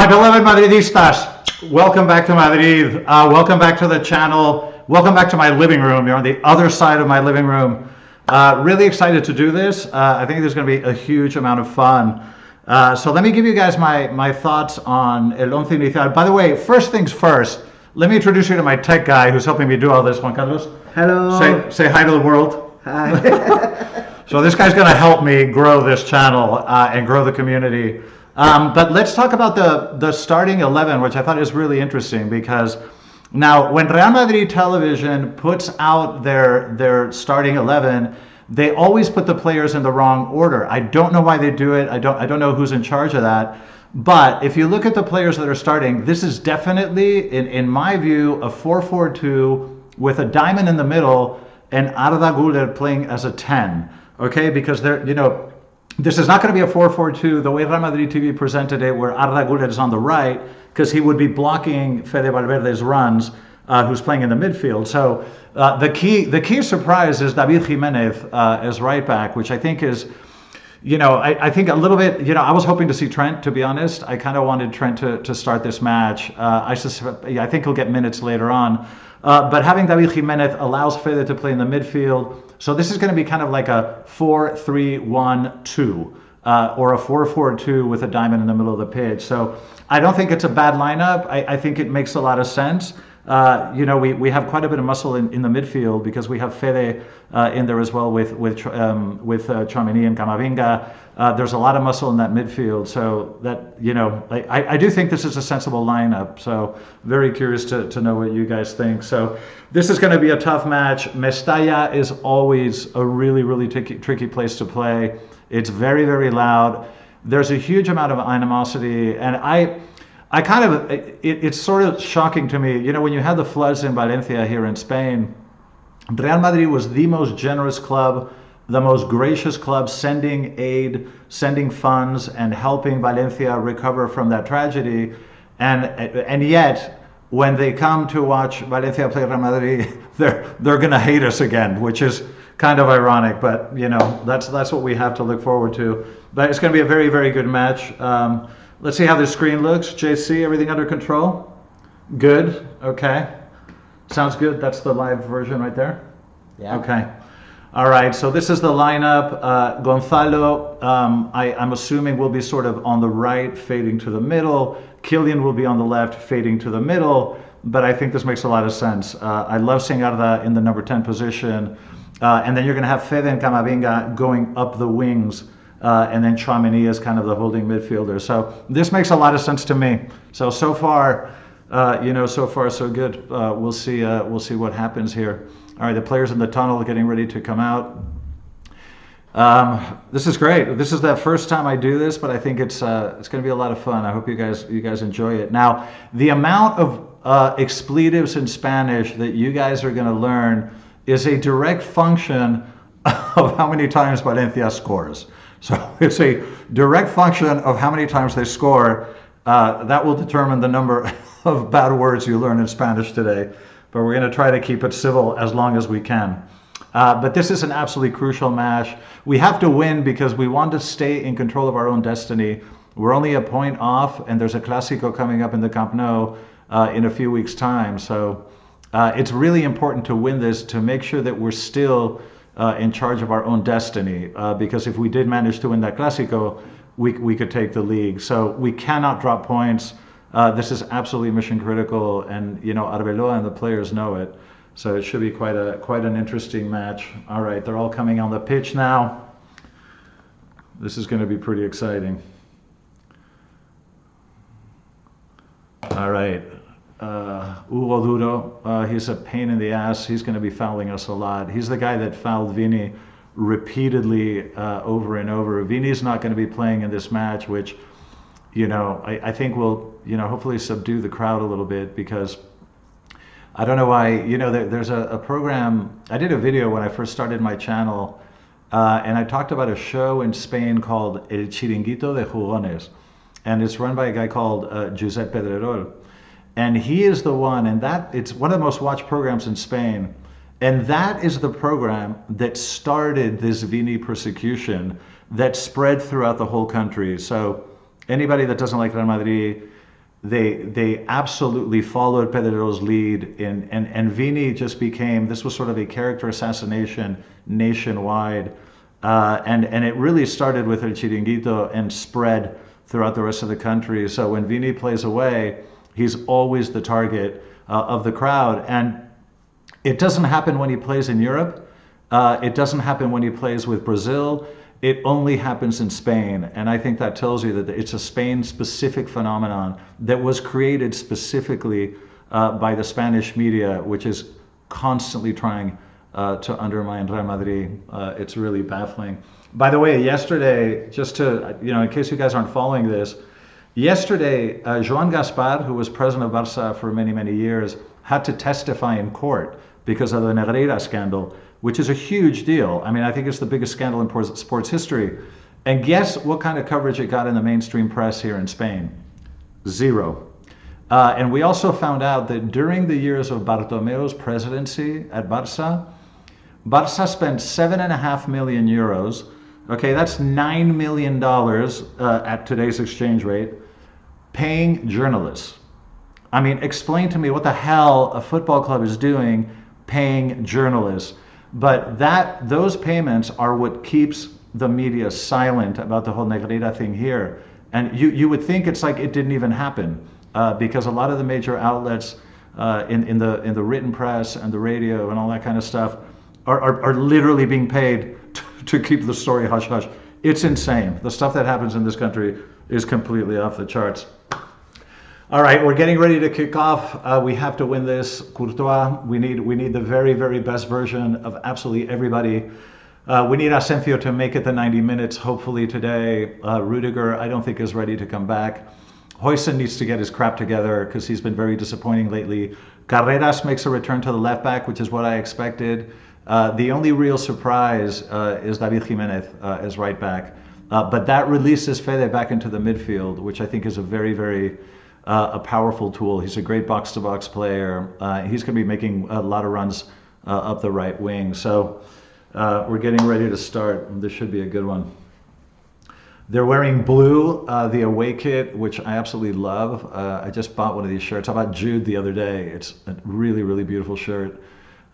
My beloved Madridistas, welcome back to Madrid. Welcome back to the channel. Welcome back to my living room. You're on the other side of my living room. Really excited to do this. I think there's going to be a huge amount of fun. So let me give you guys my thoughts on El Once Inicial. By the way, first things first, let me introduce you to my tech guy who's helping me do all this, Juan Carlos. Hello. Say hi to the world. Hi. So this guy's going to help me grow this channel and grow the community. But let's talk about the starting 11, which I thought is really interesting because now when Real Madrid television puts out their starting 11, they always put the players in the wrong order. I don't know why they do it. I don't know who's in charge of that. But if you look at the players that are starting, this is definitely, in my view, a 4-4-2 with a diamond in the middle and Arda Güler playing as a 10. Okay, because this is not going to be a 4-4-2 the way Real Madrid TV presented it, where Arda Güler is on the right, because he would be blocking Fede Valverde's runs, who's playing in the midfield. So the key surprise is David Jimenez as right back, which I think is, I think a little bit, I was hoping to see Trent, to be honest. I kind of wanted Trent to start this match. I think he'll get minutes later on. But having David Jimenez allows Fede to play in the midfield. So this is going to be kind of like a 4-3-1-2 or a 4-4-2 with a diamond in the middle of the pitch. So I don't think it's a bad lineup. I think it makes a lot of sense. We have quite a bit of muscle in the midfield because we have Fede in there as well with Tchouaméni and Camavinga. There's a lot of muscle in that midfield, so that I do think this is a sensible lineup. So very curious to know what you guys think. So this is going to be a tough match. Mestalla is always a really tricky place to play. It's very, very loud. There's a huge amount of animosity, and I kind of, it's sort of shocking to me. When you had the floods in Valencia here in Spain, Real Madrid was the most generous club, the most gracious club, sending aid, sending funds, and helping Valencia recover from that tragedy. And yet, when they come to watch Valencia play Real Madrid, they're going to hate us again, which is kind of ironic. But that's what we have to look forward to. But it's going to be a very, very good match. Let's see how the screen looks. JC, everything under control? Good. Okay. Sounds good. That's the live version right there? Yeah. Okay. All right. So this is the lineup. Gonzalo, I'm assuming, will be sort of on the right, fading to the middle. Kylian will be on the left, fading to the middle. But I think this makes a lot of sense. I love seeing Arda in the number 10 position. And then you're going to have Fede and Camavinga going up the wings. And then Tchouaméni is kind of the holding midfielder. So this makes a lot of sense to me. So far, so good. We'll see what happens here. All right, the players in the tunnel are getting ready to come out. This is great. This is the first time I do this, but I think it's going to be a lot of fun. I hope you guys enjoy it. Now, the amount of expletives in Spanish that you guys are going to learn is a direct function of how many times Valencia scores. So it's a direct function of how many times they score. That will determine the number of bad words you learn in Spanish today. But we're going to try to keep it civil as long as we can. But this is an absolutely crucial match. We have to win because we want to stay in control of our own destiny. We're only a point off, and there's a Clásico coming up in the Camp Nou in a few weeks' time. So it's really important to win this to make sure that we're still in charge of our own destiny, because if we did manage to win that Clásico, we could take the league. So we cannot drop points. This is absolutely mission critical, and Arbeloa and the players know it. So it should be quite an interesting match. All right, they're all coming on the pitch now. This is going to be pretty exciting. All right. Hugo Duro, he's a pain in the ass. He's going to be fouling us a lot. He's the guy that fouled Vini repeatedly over and over. Vini's not going to be playing in this match, which, I think will, hopefully subdue the crowd a little bit, because I don't know why, there's a program. I did a video when I first started my channel, and I talked about a show in Spain called El Chiringuito de Jugones, and it's run by a guy called Josep Pedrerol. And he is the one, and it's one of the most watched programs in Spain. And that is the program that started this Vini persecution that spread throughout the whole country. So anybody that doesn't like Real Madrid, they absolutely followed Pedro's lead, and Vini just became, this was sort of a character assassination nationwide, and it really started with El Chiringuito and spread throughout the rest of the country. So when Vini plays away, he's always the target of the crowd, and it doesn't happen when he plays in Europe. It doesn't happen when he plays with Brazil. It only happens in Spain. And I think that tells you that it's a Spain-specific phenomenon that was created specifically by the Spanish media, which is constantly trying to undermine Real Madrid. It's really baffling. By the way, yesterday, just to, in case you guys aren't following this, yesterday, Joan Gaspar, who was president of Barça for many, many years, had to testify in court because of the Negreira scandal, which is a huge deal. I mean, I think it's the biggest scandal in sports history. And guess what kind of coverage it got in the mainstream press here in Spain? Zero. And we also found out that during the years of Bartomeu's presidency at Barça, Barça spent 7.5 million euros. Okay, that's $9 million at today's exchange rate, paying journalists. I mean, explain to me what the hell a football club is doing paying journalists. But those payments are what keeps the media silent about the whole Negreira thing here. And you would think it's like it didn't even happen, because a lot of the major outlets in the written press and the radio and all that kind of stuff are literally being paid to keep the story hush hush. It's insane. The stuff that happens in this country is completely off the charts. All right, we're getting ready to kick off. We have to win this. Courtois, we need the very, very best version of absolutely everybody. We need Asensio to make it the 90 minutes, hopefully today. Rudiger, I don't think is ready to come back. Huijsen needs to get his crap together because he's been very disappointing lately. Carreras makes a return to the left back, which is what I expected. The only real surprise is David Jimenez as right back. But that releases Fede back into the midfield, which I think is a very, very a powerful tool. He's a great box-to-box player. He's going to be making a lot of runs up the right wing. So we're getting ready to start. This should be a good one. They're wearing blue, the away kit, which I absolutely love. I just bought one of these shirts. I bought Jude the other day. It's a really, really beautiful shirt.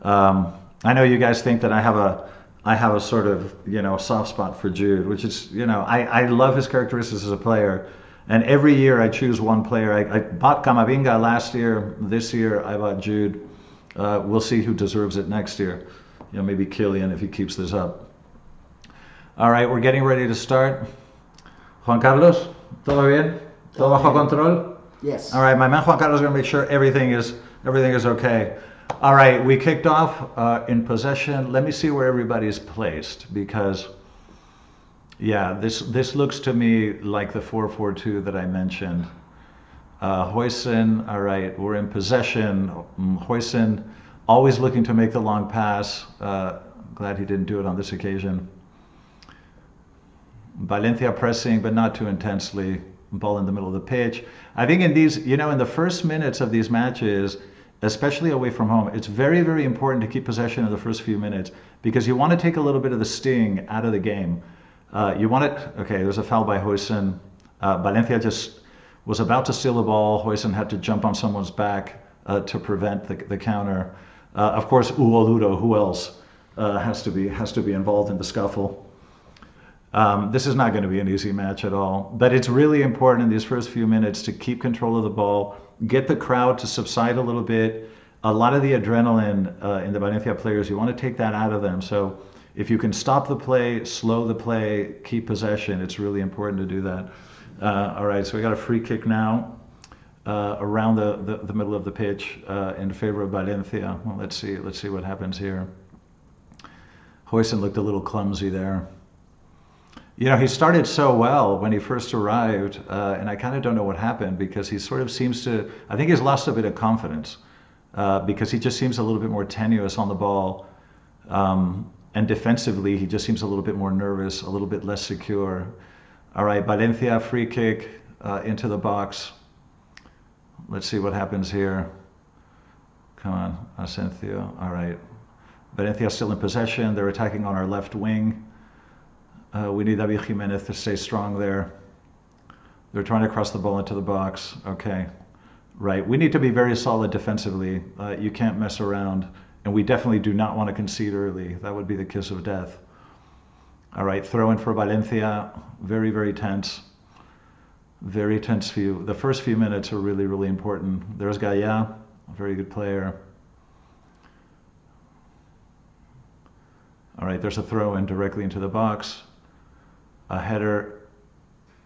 I know you guys think that I have a sort of, soft spot for Jude, which is, I love his characteristics as a player. And every year I choose one player. I bought Camavinga last year. This year I bought Jude. We'll see who deserves it next year. Maybe Kylian if he keeps this up. All right, we're getting ready to start. Juan Carlos, ¿todo bien? ¿Todo bajo control? Yes. All right, my man Juan Carlos is going to make sure everything is okay. All right, we kicked off in possession. Let me see where everybody's placed because, yeah, this looks to me like the 4-4-2 that I mentioned. Huijsen, all right, we're in possession. Huijsen always looking to make the long pass. Glad he didn't do it on this occasion. Valencia pressing, but not too intensely. Ball in the middle of the pitch. I think in these, in the first minutes of these matches, especially away from home, it's very, very important to keep possession in the first few minutes because you want to take a little bit of the sting out of the game. You want it, okay, there's a foul by Huijsen. Valencia just was about to steal the ball. Huijsen had to jump on someone's back to prevent the counter. Of course, Uoludo, who else, has to be involved in the scuffle. This is not going to be an easy match at all, but it's really important in these first few minutes to keep control of the ball, get the crowd to subside a little bit. A lot of the adrenaline in the Valencia players, you want to take that out of them. So if you can stop the play, slow the play, keep possession, it's really important to do that. All right, so we got a free kick now around the middle of the pitch in favor of Valencia. Well, let's see what happens here. Huijsen looked a little clumsy there. He started so well when he first arrived, and I kind of don't know what happened because he sort of seems to, I think he's lost a bit of confidence because he just seems a little bit more tenuous on the ball. And defensively, he just seems a little bit more nervous, a little bit less secure. All right, Valencia free kick into the box. Let's see what happens here. Come on, Asensio. All right. Valencia still in possession. They're attacking on our left wing. We need David Jimenez to stay strong there. They're trying to cross the ball into the box. Okay. Right. We need to be very solid defensively. You can't mess around. And we definitely do not want to concede early. That would be the kiss of death. All right. Throw in for Valencia. Very, very tense. Very tense few. The first few minutes are really, really important. There's Gaia, a very good player. All right. There's a throw in directly into the box. A header.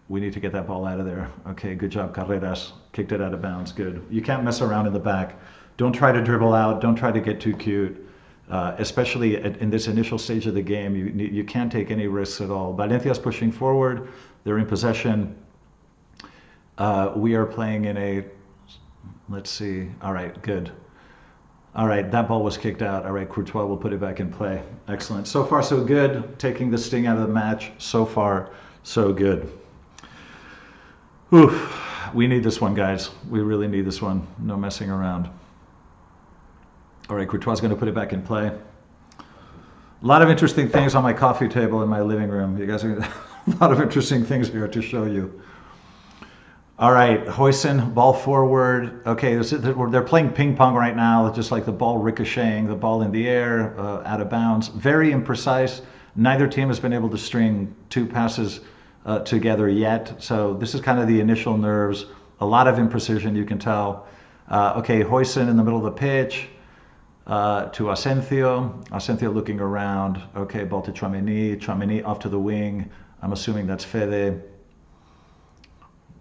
We need to get that ball out of there. Okay, good job, Carreras. Kicked it out of bounds. Good. You can't mess around in the back. Don't try to dribble out. Don't try to get too cute. Especially in this initial stage of the game, you can't take any risks at all. Valencia's pushing forward. They're in possession. We are playing in a, let's see. All right, good. All right, that ball was kicked out. All right, Courtois will put it back in play. Excellent. So far, so good. Taking the sting out of the match. So far, so good. Oof. We need this one, guys. We really need this one. No messing around. All right, Courtois is going to put it back in play. A lot of interesting things on my coffee table in my living room. You guys are a lot of interesting things here to show you. All right, Huijsen, ball forward. Okay, they're playing ping pong right now, just like the ball ricocheting, the ball in the air, out of bounds. Very imprecise. Neither team has been able to string two passes together yet. So this is kind of the initial nerves. A lot of imprecision, you can tell. Okay, Huijsen in the middle of the pitch to Asensio. Asensio looking around. Okay, ball to Tchouaméni. Tchouaméni off to the wing. I'm assuming that's Fede.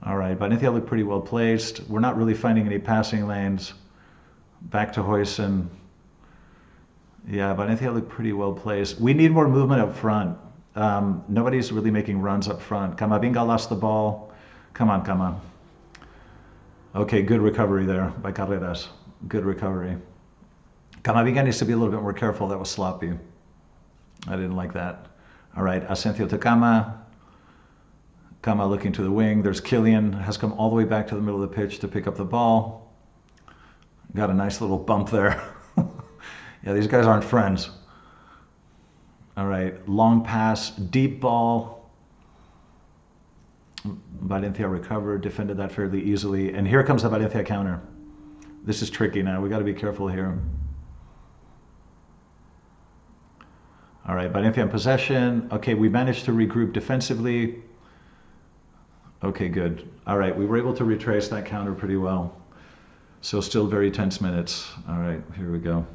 All right, Valencia look pretty well placed. We're not really finding any passing lanes. Back to Huijsen. Yeah, Valencia look pretty well placed. We need more movement up front. Nobody's really making runs up front. Camavinga lost the ball. Come on, come on. Okay, good recovery there by Carreras. Good recovery. Camavinga needs to be a little bit more careful. That was sloppy. I didn't like that. All right, Asensio to Cama. Cama looking to the wing. There's Kylian. Has come all the way back to the middle of the pitch to pick up the ball. Got a nice little bump there. Yeah, these guys aren't friends. All right, long pass, deep ball. Valencia recovered, defended that fairly easily. And here comes the Valencia counter. This is tricky now. We got to be careful here. All right, Valencia in possession. Okay, we managed to regroup defensively. Okay, good. All right, we were able to retrace that counter pretty well. So still very tense minutes. All right, here we go.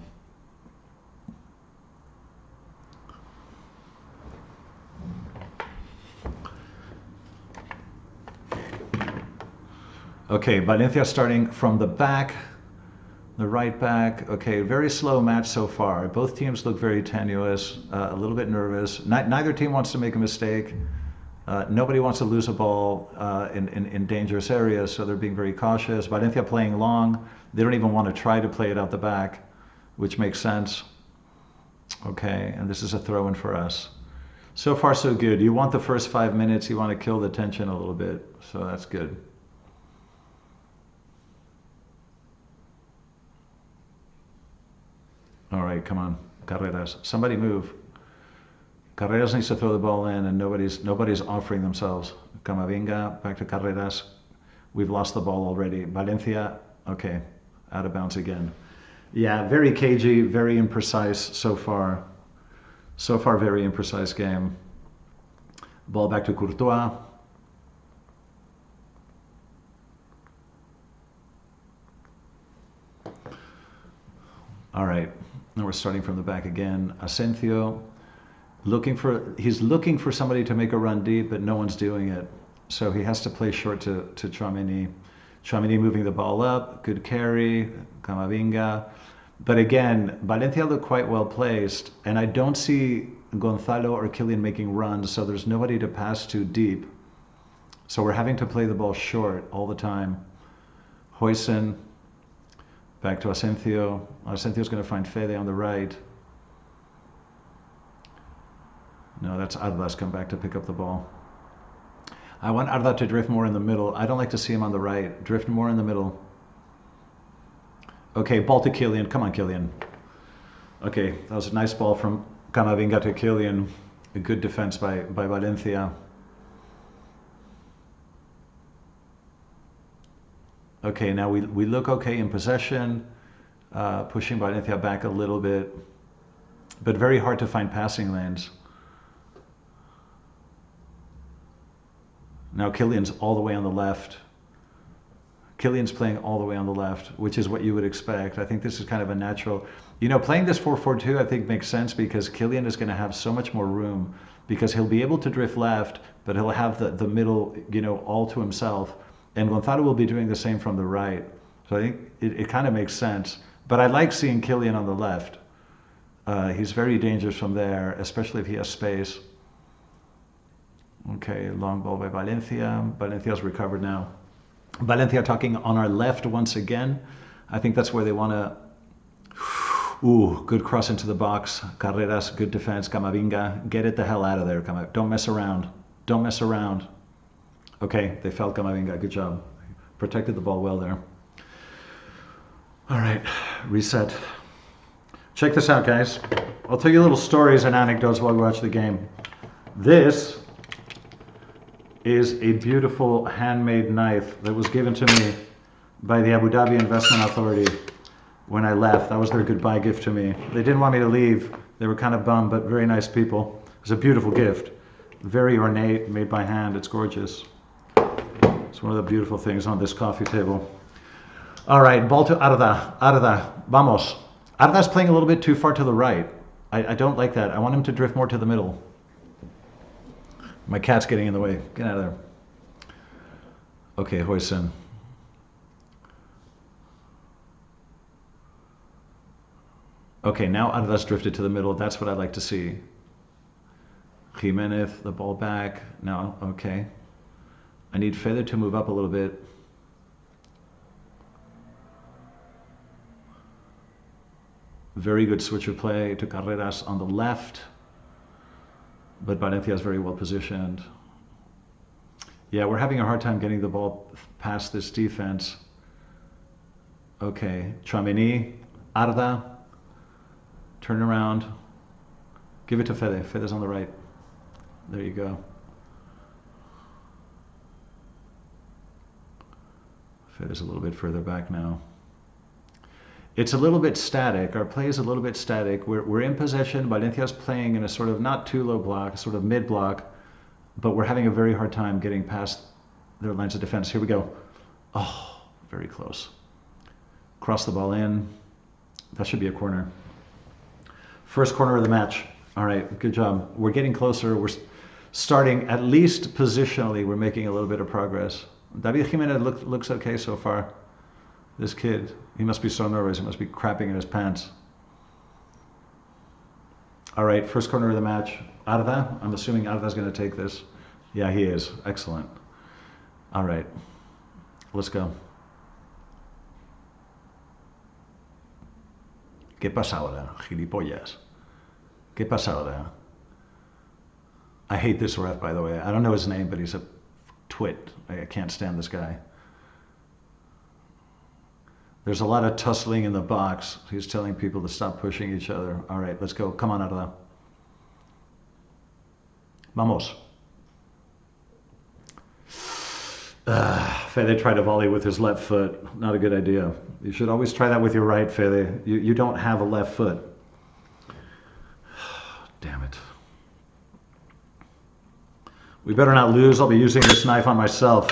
Okay, Valencia starting from the back, the right back. Okay, very slow match so far. Both teams look very tenuous, a little bit nervous. Neither team wants to make a mistake. Nobody wants to lose a ball in dangerous areas, so they're being very cautious. Valencia playing long. They don't even want to try to play it out the back, which makes sense. Okay, and this is a throw-in for us. So far, so good. You want the first 5 minutes. You want to kill the tension a little bit, so that's good. All right, come on, Carreras. Somebody move. Carreras needs to throw the ball in, and nobody's offering themselves. Camavinga, back to Carreras. We've lost the ball already. Valencia, okay, out of bounds again. Yeah, very cagey, very imprecise so far. So far, very imprecise game. Ball back to Courtois. All right, now we're starting from the back again. Asensio, he's looking for somebody to make a run deep, but no one's doing it. So he has to play short to Tchouaméni. Tchouaméni moving the ball up, good carry, Camavinga. But again, Valencia look quite well placed, and I don't see Gonzalo or Kylian making runs, so there's nobody to pass to deep. So we're having to play the ball short all the time. Huijsen, back to Asensio. Asensio's going to find Fede on the right. No, that's Arda's come back to pick up the ball. I want Arda to drift more in the middle. I don't like to see him on the right. Drift more in the middle. Okay, ball to Kylian. Come on, Kylian. Okay, that was a nice ball from Camavinga to Kylian. A good defense by Valencia. Okay, now we look okay in possession, pushing Valencia back a little bit, but very hard to find passing lanes. Now Kylian's all the way on the left. Kylian's playing all the way on the left, which is what you would expect. I think this is kind of a natural, playing this 4-4-2 I think makes sense because Kylian is going to have so much more room because he'll be able to drift left, but he'll have the middle, all to himself. And Gonzalo will be doing the same from the right. So I think it kind of makes sense. But I like seeing Kylian on the left. He's very dangerous from there, especially if he has space. Okay, long ball by Valencia. Valencia's recovered now. Valencia attacking on our left once again. I think that's where they want to... Ooh, good cross into the box. Carreras, good defense. Camavinga, get it the hell out of there. Don't mess around. Don't mess around. Okay, they felt Camavinga. Good job. Protected the ball well there. All right, reset. Check this out, guys. I'll tell you little stories and anecdotes while we watch the game. This is a beautiful handmade knife that was given to me by the Abu Dhabi Investment Authority when I left. That was their goodbye gift to me. They didn't want me to leave. They were kind of bummed, but very nice people. It was a beautiful gift. Very ornate, made by hand. It's gorgeous. It's one of the beautiful things on this coffee table. All right, ball to Arda. Arda, vamos. Arda's playing a little bit too far to the right. I don't like that. I want him to drift more to the middle. My cat's getting in the way. Get out of there. Okay, Hoyson. Okay, now Arda's drifted to the middle. That's what I'd like to see. Jimenez, the ball back. Now, okay. I need Fede to move up a little bit. Very good switcher play to Carreras on the left. But Valencia is very well positioned. Yeah, we're having a hard time getting the ball past this defense. Okay, Tchouaméni, Arda, turn around, give it to Fede. Fede's on the right. There you go. Fede's a little bit further back now. It's a little bit static. Our play is a little bit static. We're in possession. Valencia's playing in a sort of not too low block, sort of mid block, but we're having a very hard time getting past their lines of defense. Here we go. Oh, very close. Cross the ball in. That should be a corner. First corner of the match. All right, good job. We're getting closer. We're starting, at least positionally, we're making a little bit of progress. David Jimenez looks okay so far. This kid, he must be so nervous. He must be crapping in his pants. All right, first corner of the match. Arda, I'm assuming Arda's going to take this. Yeah, he is. Excellent. All right, let's go. ¿Qué pasa ahora, gilipollas? ¿Qué pasa ahora? I hate this ref, by the way. I don't know his name, but he's a twit. I can't stand this guy. There's a lot of tussling in the box. He's telling people to stop pushing each other. All right, let's go. Come on, Arda. Vamos. Fede tried to volley with his left foot. Not a good idea. You should always try that with your right, Fede. You don't have a left foot. Damn it. We better not lose. I'll be using this knife on myself.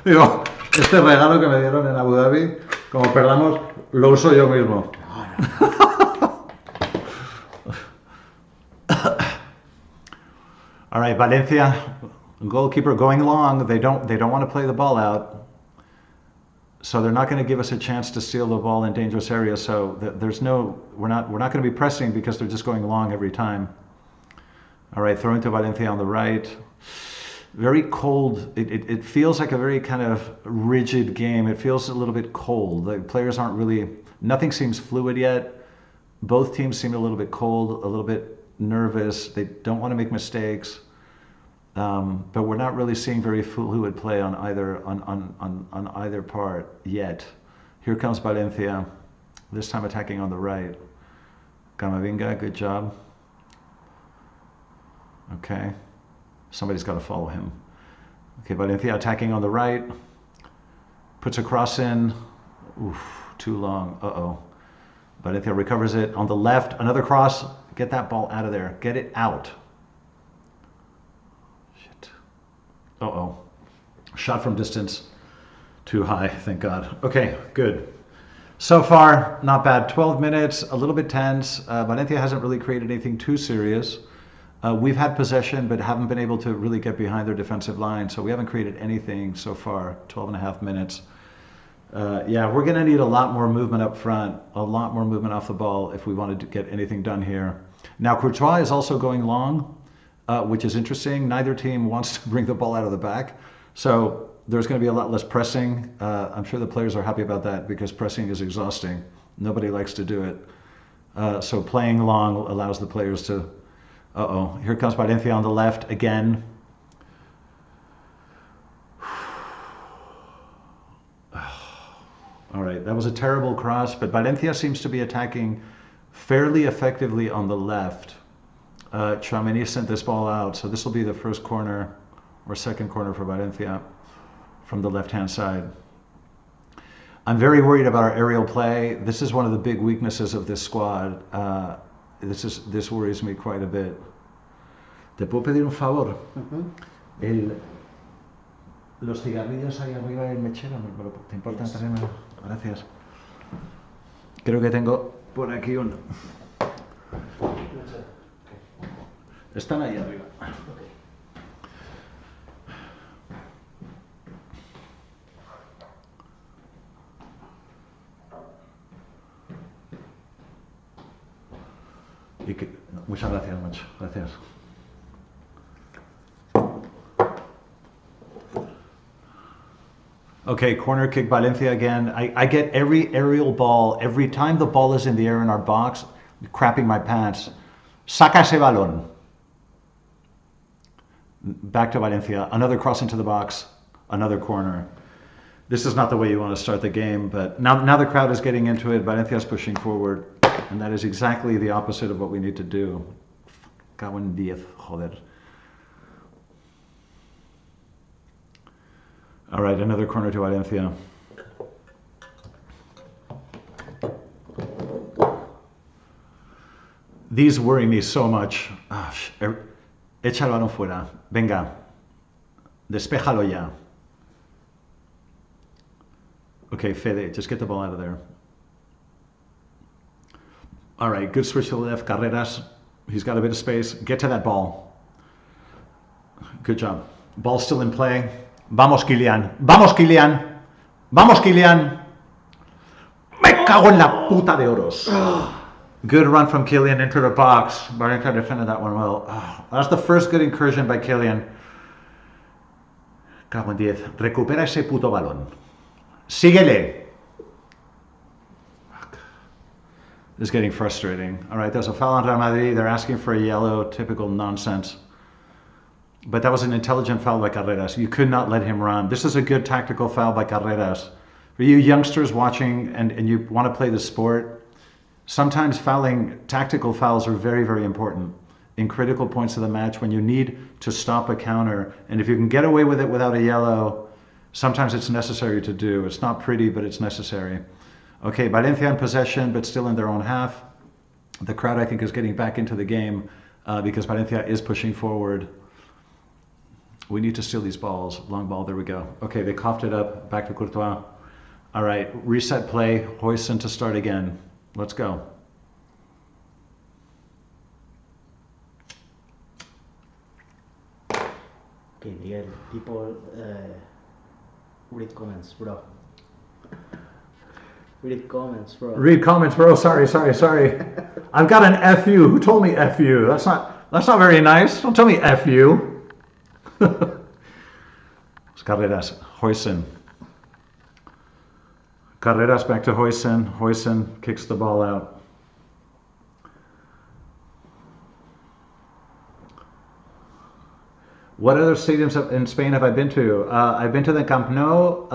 Digo, este regalo que me dieron en Abu Dhabi, como perdamos, lo uso yo mismo. All right, Valencia, goalkeeper going long. They don't want to play the ball out, so they're not going to give us a chance to steal the ball in dangerous areas. So we're not going to be pressing because they're just going long every time. All right, throwing to Valencia on the right. Very cold. It feels like a very kind of rigid game. It feels a little bit cold. The players aren't really, nothing seems fluid yet. Both teams seem a little bit cold, a little bit nervous. They don't want to make mistakes. But we're not really seeing very fluid play on either part yet. Here comes Valencia, this time attacking on the right. Camavinga, good job. Okay. Somebody's got to follow him. Okay, Valencia attacking on the right. puts a cross in. Oof, too long. Uh-oh. Valencia recovers it on the left. Another cross. Get that ball out of there. Get it out. Shit. Uh-oh. Shot from distance. Too high, thank God. Okay, good. So far, not bad. 12 minutes, a little bit tense. Valencia hasn't really created anything too serious. We've had possession, but haven't been able to really get behind their defensive line. So we haven't created anything so far. 12 and a half minutes. Yeah, we're going to need a lot more movement up front, a lot more movement off the ball if we wanted to get anything done here. Now, Courtois is also going long, which is interesting. Neither team wants to bring the ball out of the back. So there's going to be a lot less pressing. I'm sure the players are happy about that because pressing is exhausting. Nobody likes to do it. So playing long allows the players to... Uh-oh, here comes Valencia on the left again. All right, that was a terrible cross, but Valencia seems to be attacking fairly effectively on the left. Tchouaméni sent this ball out, so this will be the first corner or second corner for Valencia from the left-hand side. I'm very worried about our aerial play. This is one of the big weaknesses of this squad. This worries me quite a bit. ¿Te puedo pedir un favor? Los cigarrillos ahí arriba del mechero, ¿te importa traerme? Gracias. Creo que tengo por aquí uno. Están ahí arriba. Muchas gracias, macho. Gracias. Okay, corner kick Valencia again. I get every aerial ball, every time the ball is in the air in our box, crapping my pants. Saca ese balón. Back to Valencia. Another cross into the box. Another corner. This is not the way you want to start the game, but now the crowd is getting into it. Valencia's pushing forward. And that is exactly the opposite of what we need to do. Cago en 10, joder. All right, another corner to Valencia. These worry me so much. Echa el balón fuera. Venga. Despéjalo ya. Okay, Fede, just get the ball out of there. All right, good switch to the left. Carreras, he's got a bit of space. Get to that ball. Good job. Ball's still in play. Vamos, Kylian. Vamos, Kylian. Vamos, Kylian. Me cago en la puta de oros. Good run from Kylian into the box. Valencia defended that one well. That's the first good incursion by Kylian. Cago en 10. Recupera ese puto balón. Síguele. This is getting frustrating. All right, there's a foul on Real Madrid. They're asking for a yellow, typical nonsense. But that was an intelligent foul by Carreras. You could not let him run. This is a good tactical foul by Carreras. For you youngsters watching and you want to play the sport, sometimes tactical fouls are very, very important in critical points of the match when you need to stop a counter. And if you can get away with it without a yellow, sometimes it's necessary to do. It's not pretty, but it's necessary. Okay, Valencia in possession, but still in their own half. The crowd, I think, is getting back into the game because Valencia is pushing forward. We need to steal these balls. Long ball, there we go. Okay, they coughed it up. Back to Courtois. All right, reset play. Huijsen to start again. Let's go. Okay, Miguel, people read comments, bro. Read comments, bro. Read comments, bro. Sorry. I've got an F you. Who told me F you? That's not very nice. Don't tell me F you. Carreras, Huijsen. Carreras back to Huijsen. Huijsen kicks the ball out. What other stadiums in Spain have I been to? I've been to the Camp Nou.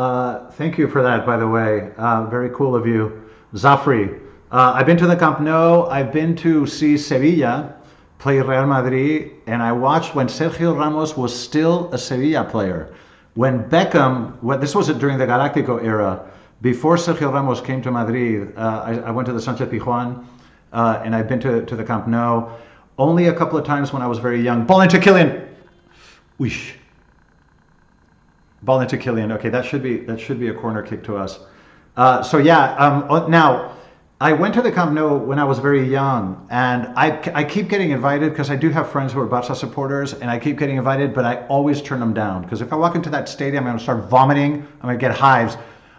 Thank you for that, by the way. Very cool of you. Zafri. I've been to the Camp Nou. I've been to see Sevilla play Real Madrid, and I watched when Sergio Ramos was still a Sevilla player. When Beckham, this was during the Galáctico era, before Sergio Ramos came to Madrid, I went to the Sánchez Pizjuán, and I've been to the Camp Nou only a couple of times when I was very young. Ball into Kylian. Whoosh. Ball into Kylian. Okay, that should be a corner kick to us. Now I went to the Camp Nou when I was very young, and I keep getting invited because I do have friends who are Barça supporters, and I keep getting invited, but I always turn them down because if I walk into that stadium, I'm going to start vomiting. I'm going to get hives.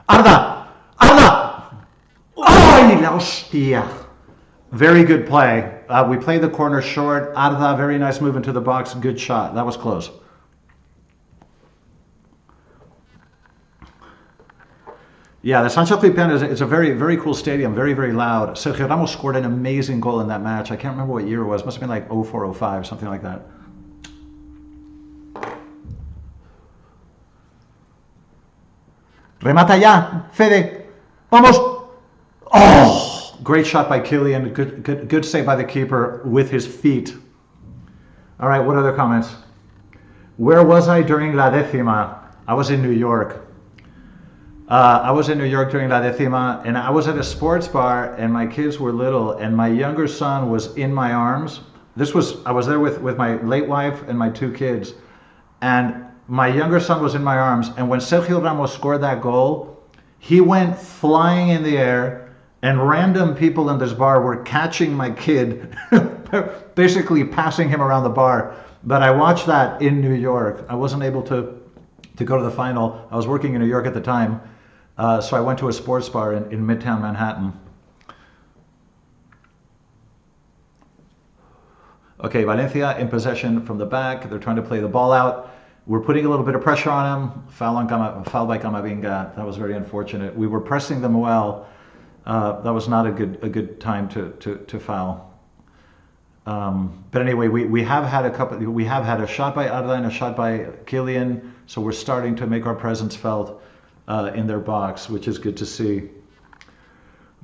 Arda! Arda! Ay, la hostia! Very good play. We played the corner short. Arda, very nice move into the box. Good shot. That was close. Yeah, the Sánchez Pizjuán is a very, very cool stadium, very, very loud. Sergio Ramos scored an amazing goal in that match. I can't remember what year it was. It must have been like 04, 05, something like that. Remata ya, Fede. Vamos. Oh, great shot by Kylian. Good save by the keeper with his feet. All right, what other comments? Where was I during La Décima? I was in New York. I was in New York during La Décima, and I was at a sports bar, and my kids were little, and my younger son was in my arms. I was there with my late wife and my two kids, and my younger son was in my arms, and when Sergio Ramos scored that goal, he went flying in the air, and random people in this bar were catching my kid, basically passing him around the bar. But I watched that in New York. I wasn't able to go to the final. I was working in New York at the time. So I went to a sports bar in Midtown Manhattan. Okay, Valencia in possession from the back. They're trying to play the ball out. We're putting a little bit of pressure on them. Foul by Camavinga. That was very unfortunate. We were pressing them well. That was not a good time to foul. But anyway, we have had a couple. We have had a shot by Arda and a shot by Kylian. So we're starting to make our presence felt in their box, which is good to see.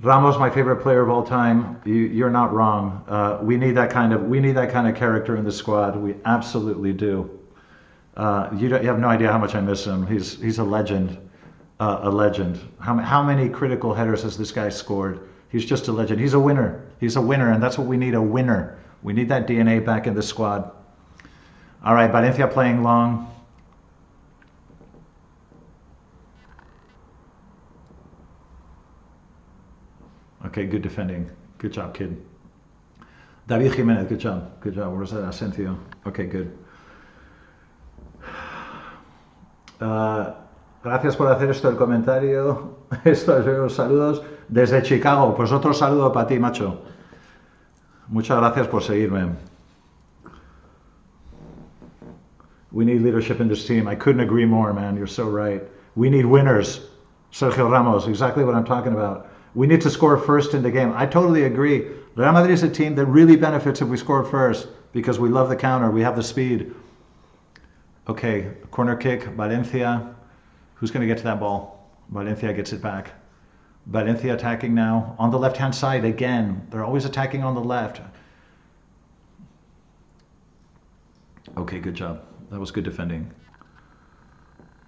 Ramos, my favorite player of all time. You're not wrong. We need that kind of character in the squad. We absolutely do. You have no idea how much I miss him. He's a legend. A legend. How many critical headers has this guy scored? He's just a legend. He's a winner. He's a winner, and that's what we need, a winner. We need that DNA back in the squad. All right, Valencia playing long. Okay, good defending. Good job, kid. David Jimenez, good job. Good job. Where's that? Asensio. Okay, good. Gracias por hacer esto el comentario. Estos saludos desde Chicago. Pues otro saludo para ti, macho. Muchas gracias por seguirme. We need leadership in this team. I couldn't agree more, man. You're so right. We need winners. Sergio Ramos, exactly what I'm talking about. We need to score first in the game. I totally agree. Real Madrid is a team that really benefits if we score first because we love the counter. We have the speed. Okay, corner kick, Valencia. Who's going to get to that ball? Valencia gets it back. Valencia attacking now on the left-hand side again. They're always attacking on the left. Okay, good job. That was good defending.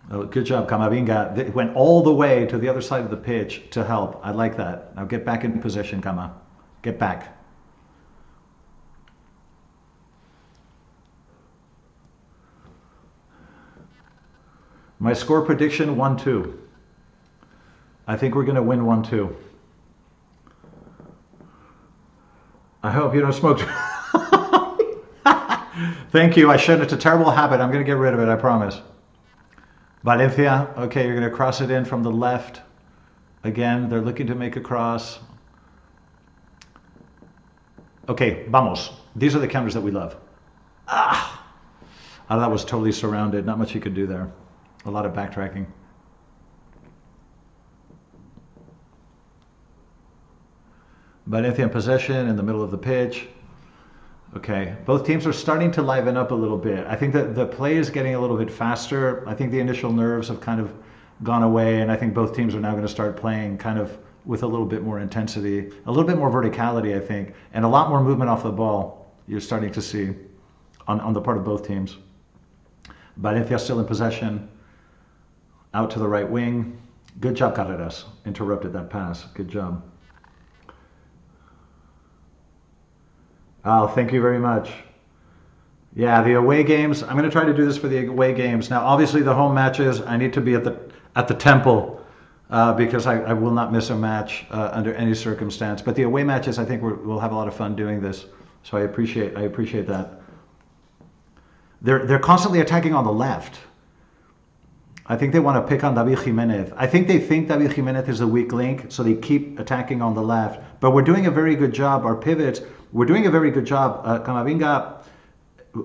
Oh, good job, Camavinga. They went all the way to the other side of the pitch to help. I like that. Now get back in position, Cama. Get back. My score prediction, 1-2. I think we're going to win 1-2. I hope you don't smoke. Thank you. I shouldn't. It's a terrible habit. I'm going to get rid of it, I promise. Valencia, okay, you're going to cross it in from the left. Again, they're looking to make a cross. Okay, vamos. These are the counters that we love. Ah! Oh, that was totally surrounded. Not much he could do there. A lot of backtracking. Valencia in possession in the middle of the pitch. Okay, both teams are starting to liven up a little bit. I think that the play is getting a little bit faster. I think the initial nerves have kind of gone away, and I think both teams are now going to start playing kind of with a little bit more intensity, a little bit more verticality, I think, and a lot more movement off the ball you're starting to see on the part of both teams. Valencia still in possession. Out to the right wing. Good job, Carreras. Interrupted that pass. Good job. Oh, thank you very much. Yeah, the away games. I'm going to try to do this for the away games. Now, obviously, the home matches, I need to be at the temple because I will not miss a match under any circumstance. But the away matches, I think we'll have a lot of fun doing this. So I appreciate that. They're constantly attacking on the left. I think they want to pick on David Jimenez. I think they think David Jimenez is a weak link, so they keep attacking on the left. But we're doing a very good job. Our pivots, we're doing a very good job. Camavinga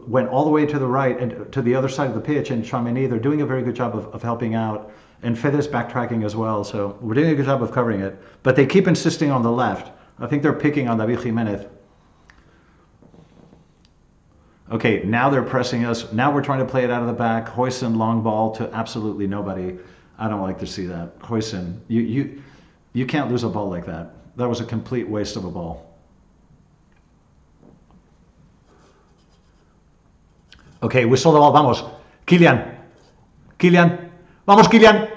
went all the way to the right and to the other side of the pitch, and Tchouaméni, they're doing a very good job of helping out. And Fede's backtracking as well, so we're doing a good job of covering it. But they keep insisting on the left. I think they're picking on David Jimenez. Okay, now they're pressing us. Now we're trying to play it out of the back. Huijsen, long ball to absolutely nobody. I don't like to see that. Huijsen, you can't lose a ball like that. That was a complete waste of a ball. Okay, whistle the ball. Vamos. Kylian. Kylian. Vamos, Kylian.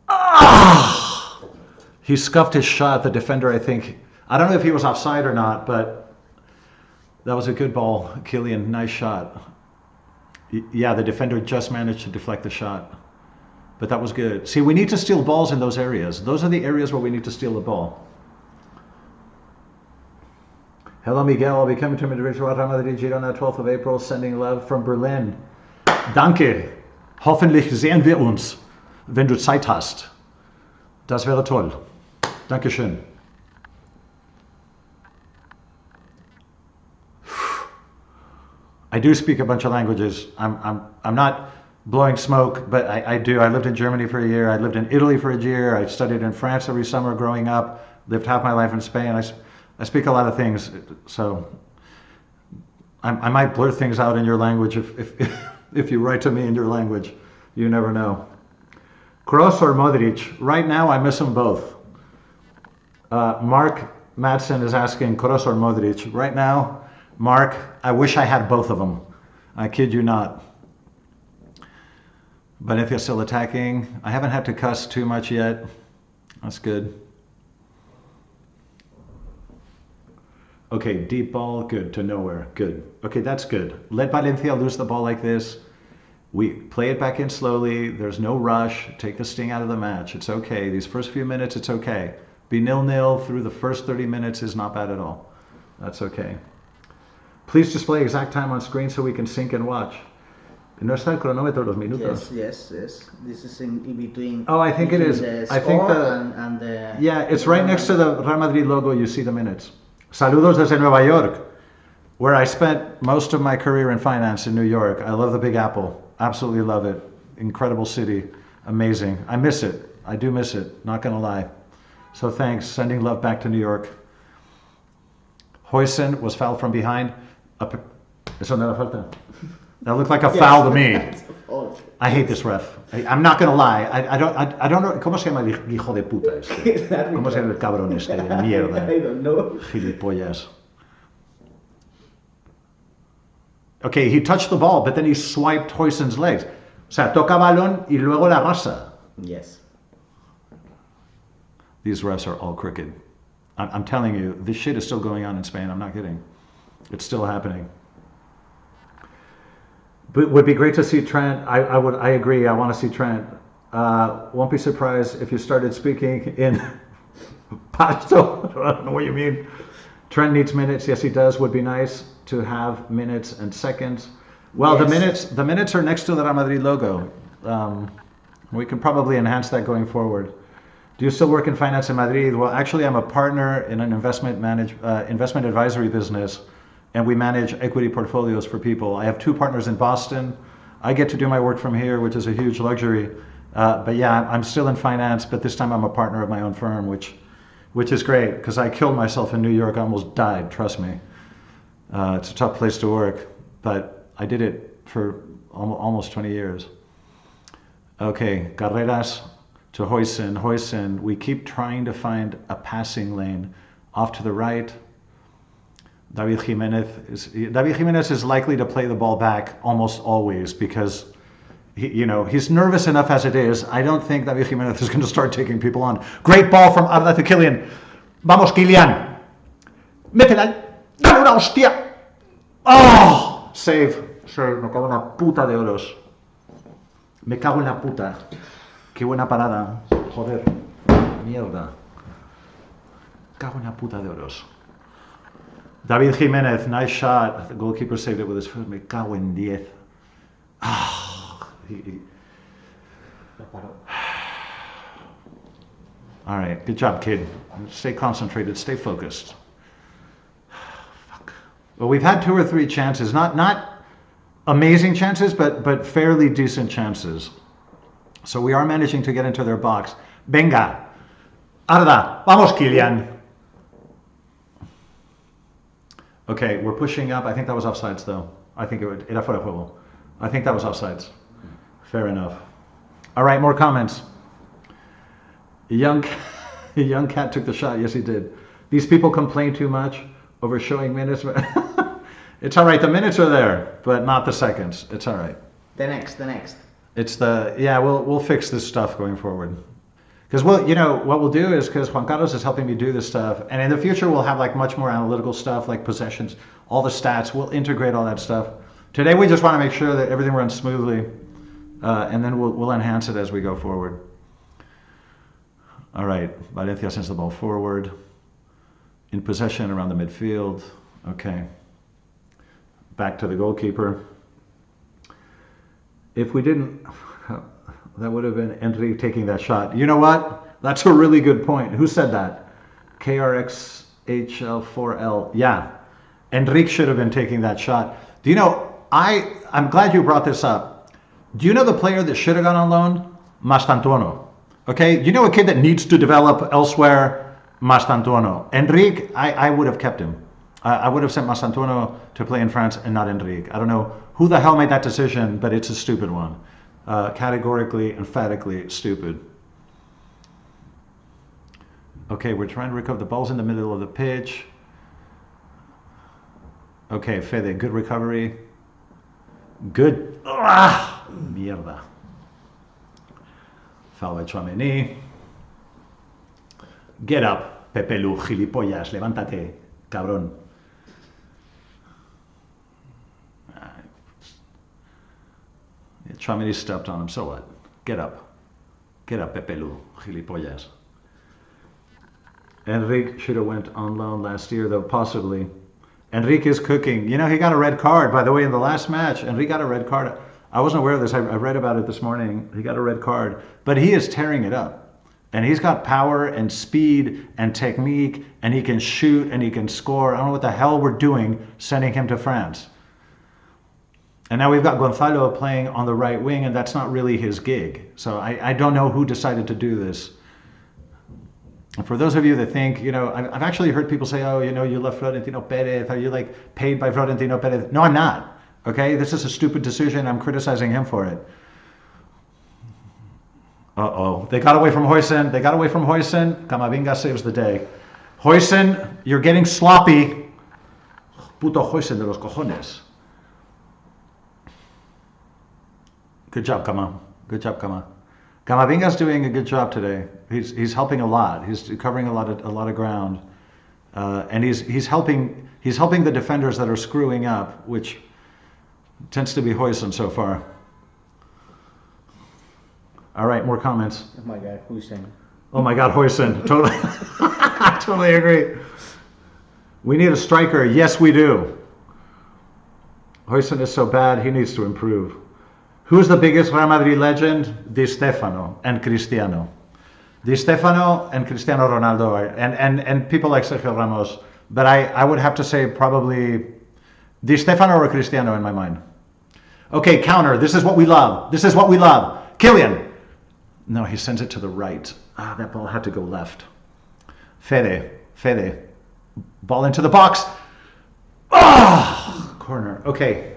Ah! He scuffed his shot. The defender, I think. I don't know if he was offside or not, but that was a good ball, Kylian. Nice shot. Yeah, the defender just managed to deflect the shot. But that was good. See, we need to steal balls in those areas. Those are the areas where we need to steal the ball. Hello, Miguel. I'll be coming to Madrid, Real Madrid, Girona, 12th of April. Sending love from Berlin. Danke. Hoffentlich sehen wir uns, wenn du Zeit hast. Das wäre toll. Dankeschön. I do speak a bunch of languages. I'm not blowing smoke, but I do. I lived in Germany for a year. I lived in Italy for a year. I studied in France every summer growing up. Lived half my life in Spain. I speak a lot of things, so I might blur things out in your language if you write to me in your language. You never know. Kroos or Modric? Right now, I miss them both. Mark Madsen is asking Kroos or Modric. Right now, Mark, I wish I had both of them. I kid you not. Valencia still attacking. I haven't had to cuss too much yet. That's good. Okay, deep ball, good, to nowhere, good. Okay, that's good. Let Valencia lose the ball like this. We play it back in slowly. There's no rush. Take the sting out of the match. It's okay. These first few minutes, it's okay. Be 0-0 through the first 30 minutes is not bad at all. That's okay. Please display exact time on screen so we can sync and watch. No está el cronómetro los minutos. Yes. This is in between. Oh, I think it is. I think and the. Yeah, it's right next to the Real Madrid logo. You see the minutes. Saludos desde Nueva York, where I spent most of my career in finance in New York. I love the Big Apple. Absolutely love it. Incredible city. Amazing. I miss it. I do miss it. Not gonna lie. So thanks. Sending love back to New York. Huijsen was fouled from behind. Eso no era falta. That looked like a foul to me. I hate this ref. I'm not gonna lie. I don't know. ¿Cómo se llama el hijo de puta este? ¿Cómo se llama el cabrón este? De mierda. I don't know. Gilipollas. Okay, he touched the ball, but then he swiped Huijsen's legs. O sea, toca balón y luego la raza. Yes. These refs are all crooked. I'm telling you, this shit is still going on in Spain. I'm not kidding. It's still happening. But it would be great to see Trent. I agree. I want to see Trent. Won't be surprised if you started speaking in Pashto. I don't know what you mean. Trent needs minutes. Yes, he does. Would be nice to have minutes and seconds. Well, yes. The minutes are next to the Real Madrid logo. We can probably enhance that going forward. Do you still work in finance in Madrid? Well, actually, I'm a partner in an investment advisory business, and we manage equity portfolios for people. I have 2 partners in Boston. I get to do my work from here, which is a huge luxury. But yeah, I'm still in finance, but this time I'm a partner of my own firm, which is great, because I killed myself in New York. I almost died, trust me. It's a tough place to work, but I did it for almost 20 years. Okay, Carreras to Huijsen. Huijsen, we keep trying to find a passing lane off to the right. David Jimenez is likely to play the ball back almost always because He's nervous enough as it is. I don't think David Jimenez is going to start taking people on. Great ball from Arda to Kylian. Vamos, Kylian. Métela. Dale una hostia. Oh, save. Me cago en la puta de oros. Me cago en la puta. Qué buena parada. Joder. Mierda. Cago en la puta de oros. David Jimenez, nice shot. The goalkeeper saved it with his foot. Me cago en 10. All right, good job, kid. Stay concentrated, stay focused. Fuck. Well, we've had 2 or 3 chances, not amazing chances, but fairly decent chances. So we are managing to get into their box. Venga, Arda, vamos, Kylian. Okay, we're pushing up. I think that was offsides, though. I think era fuera de juego. I think that was offsides. Fair enough. All right, more comments. A young cat took the shot. Yes, he did. These people complain too much over showing minutes. It's all right. The minutes are there, but not the seconds. It's all right. The next. It's we'll fix this stuff going forward. Because what we'll do is, because Juan Carlos is helping me do this stuff, and in the future we'll have like much more analytical stuff, like possessions, all the stats. We'll integrate all that stuff. Today we just want to make sure that everything runs smoothly, and then we'll enhance it as we go forward. All right, Valencia sends the ball forward, in possession around the midfield. Okay, back to the goalkeeper. If we didn't, that would have been Enrique taking that shot. You know what? That's a really good point. Who said that? KRXHL4L. Yeah, Enrique should have been taking that shot. Do you know, I'm glad you brought this up. Do you know the player that should have gone on loan? Mastantuono. Okay, you know a kid that needs to develop elsewhere? Mastantuono. Enrique, I would have kept him. I would have sent Mastantuono to play in France and not Enrique. I don't know who the hell made that decision, but it's a stupid one. Categorically, emphatically stupid. Okay, we're trying to recover. The ball's in the middle of the pitch. Okay, Fede, good recovery. Good. Ah, mierda. Foul by Tchouaméni. Get up, Pepe Lu, gilipollas. Levántate, cabrón. Tchouaméni stepped on him, so what? Get up. Get up, Pepe Lu, gilipollas. Enrique should have went on loan last year, though, possibly. Enrique is cooking. You know, he got a red card, by the way, in the last match. Enrique got a red card. I wasn't aware of this. I read about it this morning. He got a red card. But he is tearing it up. And he's got power and speed and technique, and he can shoot and he can score. I don't know what the hell we're doing sending him to France. And now we've got Gonzalo playing on the right wing, and that's not really his gig. So I don't know who decided to do this. And for those of you that think, I've actually heard people say, oh, you love Florentino Perez. Are you like paid by Florentino Perez? No, I'm not. Okay, this is a stupid decision. I'm criticizing him for it. Uh-oh, they got away from Huijsen. Camavinga saves the day. Huijsen, you're getting sloppy. Puto Huijsen de los cojones. Good job, Cama. Camavinga's doing a good job today. He's helping a lot. He's covering a lot of ground, and he's helping the defenders that are screwing up, which tends to be Huijsen so far. All right, more comments. Oh my God, Huijsen. Oh my God, Huijsen. Totally, I totally agree. We need a striker. Yes, we do. Huijsen is so bad. He needs to improve. Who's the biggest Real Madrid legend? Di Stefano and Cristiano. Di Stefano and Cristiano Ronaldo and people like Sergio Ramos. But I would have to say probably Di Stefano or Cristiano in my mind. Okay, counter. This is what we love. Kylian. No, he sends it to the right. That ball had to go left. Fede. Ball into the box. Corner. Okay.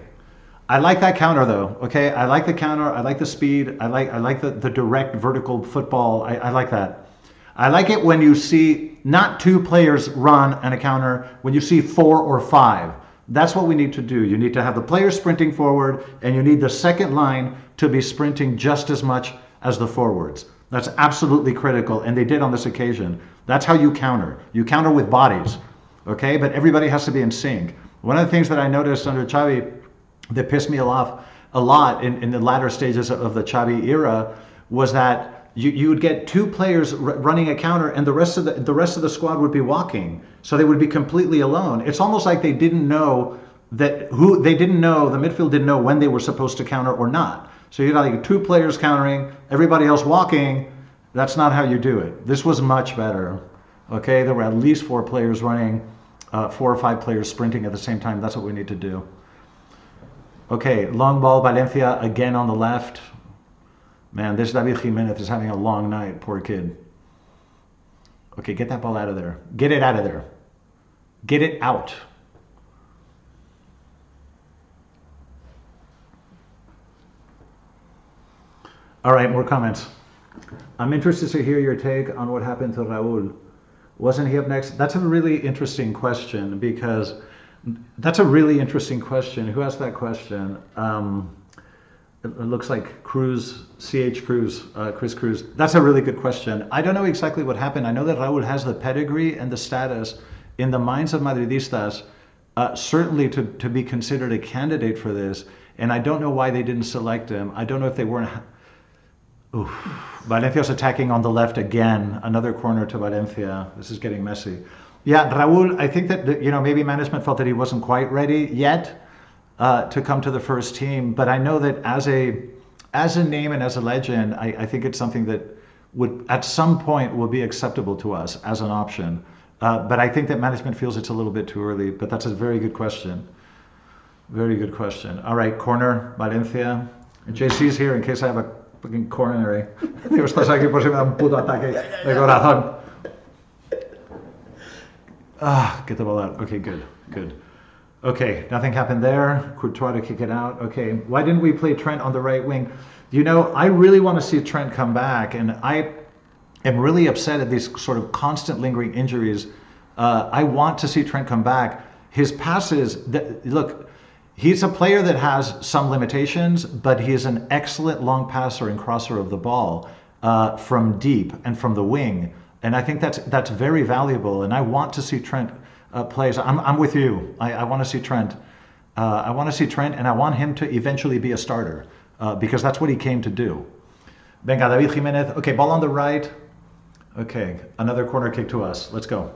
I like that counter though. Okay, I like the counter. I like the speed. I like the direct vertical football. I like that. I like it when you see not 2 players run on a counter, when you see 4 or 5. That's what we need to do. You need to have the players sprinting forward, and you need the second line to be sprinting just as much as the forwards. That's absolutely critical, and they did on this occasion. That's how you counter. You counter with bodies, okay? But everybody has to be in sync. One of the things that I noticed under Xavi that pissed me off a lot in the latter stages of the Xavi era was that you would get two players running a counter, and the rest of the squad would be walking, so they would be completely alone. It's almost like they didn't know the midfield didn't know when they were supposed to counter or not. So you got like two players countering, everybody else walking. That's not how you do it. This was much better. Okay, there were at least 4 players running, 4 or 5 players sprinting at the same time. That's what we need to do. Okay, long ball, Valencia again on the left. Man, this David Jimenez is having a long night, poor kid. Okay, get that ball out of there. Get it out of there. Get it out. All right, more comments. I'm interested to hear your take on what happened to Raul. Wasn't he up next? That's a really interesting question because Who asked that question? It looks like Cruz, Chris Cruz. That's a really good question. I don't know exactly what happened. I know that Raul has the pedigree and the status in the minds of Madridistas, certainly to be considered a candidate for this. And I don't know why they didn't select him. I don't know if they weren't. Oof. Valencia's attacking on the left again. Another corner to Valencia. This is getting messy. Yeah, Raul, I think that maybe management felt that he wasn't quite ready yet to come to the first team. But I know that as a name and as a legend, I think it's something that would at some point will be acceptable to us as an option. But I think that management feels it's a little bit too early. But that's a very good question. Very good question. All right, corner, Valencia. And JC's here in case I have a fucking coronary. Digo, estás aquí por si me da un puto ataque de corazón. Get the ball out. Okay, good. Okay, nothing happened there. Courtois to kick it out. Okay, why didn't we play Trent on the right wing? I really want to see Trent come back, and I am really upset at these sort of constant lingering injuries. I want to see Trent come back. His passes, look, he's a player that has some limitations, but he is an excellent long passer and crosser of the ball from deep and from the wing. And I think that's very valuable. And I want to see Trent play. So I'm with you. I want to see Trent. I want to see Trent, and I want him to eventually be a starter because that's what he came to do. Venga, David Jimenez. Okay, ball on the right. Okay, another corner kick to us. Let's go.